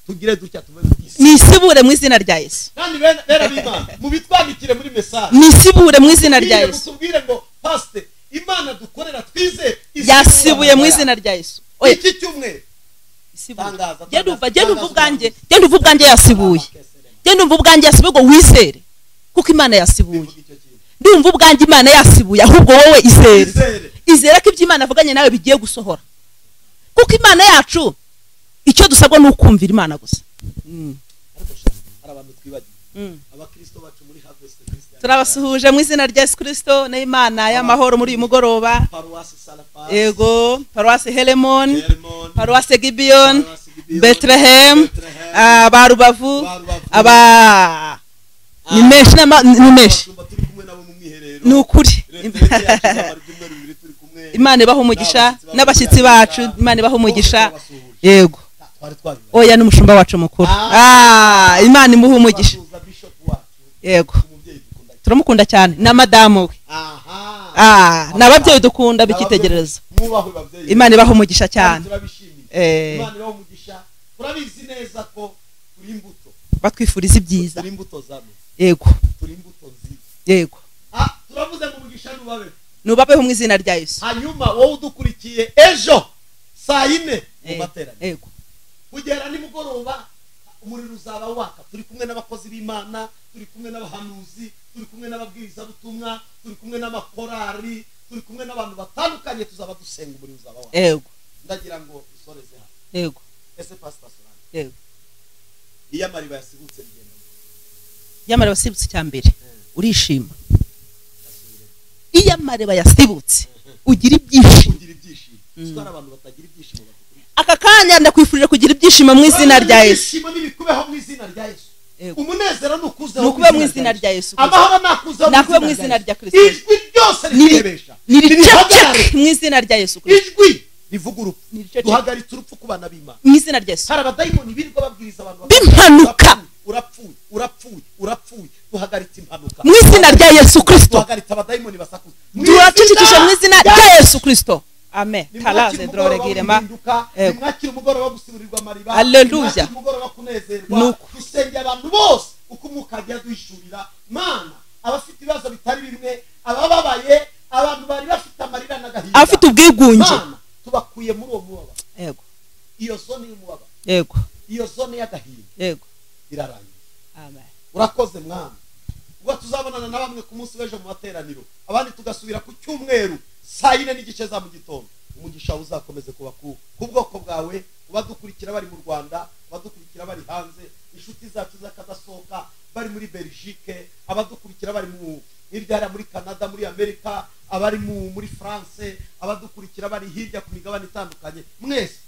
tugire dutya tuve ni isibure mu izina rya Yesu. Kandi bera b'Imana mu bitwandikire muri message ni isibure mu izina rya Yesu. Tubwire ngo pastor Imana dukorera twize yasibuye mu izina rya Yesu. Oya iki cyumwe tangaza genda uvuga ubwanjye yasibuye. Genda umva ubwanjye yasibuye ngo wizere kuko Imana yasibuye. Ndumva ubwanjye Imana yasibuye ahubwo wowe izere ko ibyo Imana avuganye nawe bigiye gusohora. Kuko Imana yacu icyo dusabwa ni ukumvira Imana gusa. Arabantu twibagiye abakristo bacu muri Harvest Christian. Turabasuhuje mu izina rya Yesu Kristo n'Imana y'amahoro muri uyu mugoroba. Paruwasi Salafas. Yego, Paruwasi Helemon, Paruwasi Gibeon, Bethlehem, Barubavu, ni meshi. Ni ukuri. Imana ibaha umugisha n'abashyitsi bacu, Imana ibaha umugisha. Yego. Oya n'umushumba wacu mukuru. Imana imuha umugisha. Yego. Turamukunda cyane na madamu we. N'ababyeyi dukunda bikitegereza. Imana ibaha umugisha cyane. Imana ibaha umugisha. Turabizi neza ko turi imbuto. Batwifuriza ibyiza. Turi imbuto zabo. Yego. Turi imbuto nziza. Yego. Turavuze mu mugisha nubabeho mu izina rya Yesu. Hanyuma wowe udukurikiye ejo saa 4 mu materano. Yego. Kugera ni mugoroba umuriro uzaba waka. Turi kumwe n'abakozi b'Imana, turi kumwe n'abahanuzi, turi kumwe n'ababwiriza butumwa, turi kumwe n'amakorari, turi kumwe n'abantu batandukanye tuzaba dusenga umuriro uzaba waka. Yego. Ndagira ngo usoreze hano. Yego. Ese pastor Sorana. Yego. Iya mariba yasibutse bigenda. Yamare basibutse cyambere. Urishima. Iya mareba yasibutse. Ugira ibyishimo. Twara abantu batagira ibyishimo bakuri. Aka kanya ndakwifurije kugira ibyishimo mu izina rya Yesu. Ibyishimo nibikubeho mu izina rya Yesu. Umunezero nukuze mu izina rya Yesu. Amahoro nakuze mu izina rya Kristo. Ijwi ryose rirebesha. Niriceceke mu izina rya Yesu Kristo. Ijwi rivuga urupfu. Duhagaritse urupfu ku bana b'Imana. Mu izina rya Yesu. Hari abadayimoni birirwa babwiriza abantu b'impanuka. Urapfuye. Duhagaritse impanuka. Mu izina rya Yesu Kristo. Duhagaritse abadayimoni basakuza. Turacecekesha mu izina rya Yesu Kristo. Amen. Talaze drore girema. Mwakira umugoroba gusiburirwa amariba. Haleluya. Umugoroba kunezerwa. Dusenge abantu bose uko umukajya duhishurira Mana abafite ibibazo bitari bimwe, abababaye, abantu bari bafite amarira n'agahinda. Afite ubwigunge. Tubakuye muri uwo mubaba. Yego. Iyo zone y'umubaba. Yego. Iyo zone y'agahinda. Yego. Irarangiye. amen. urakoze mwami. ubwo tuzabonana na bamwe ku munsi w'ejo mu materaniro, abandi tugasubira ku cyumweru saa 4:30 za mu gitondo. Umugisha uzakomeze kuba ku bwoko bwawe, ubadukurikira bari mu Rwanda, abadukurikira bari hanze, inshuti zacu z'akadasohoka bari muri Belgique, abadukurikira bari mu hirya muri Canada, muri Amerika, abari muri France, abadukurikira bari hirya ku migabane itandukanye, mwese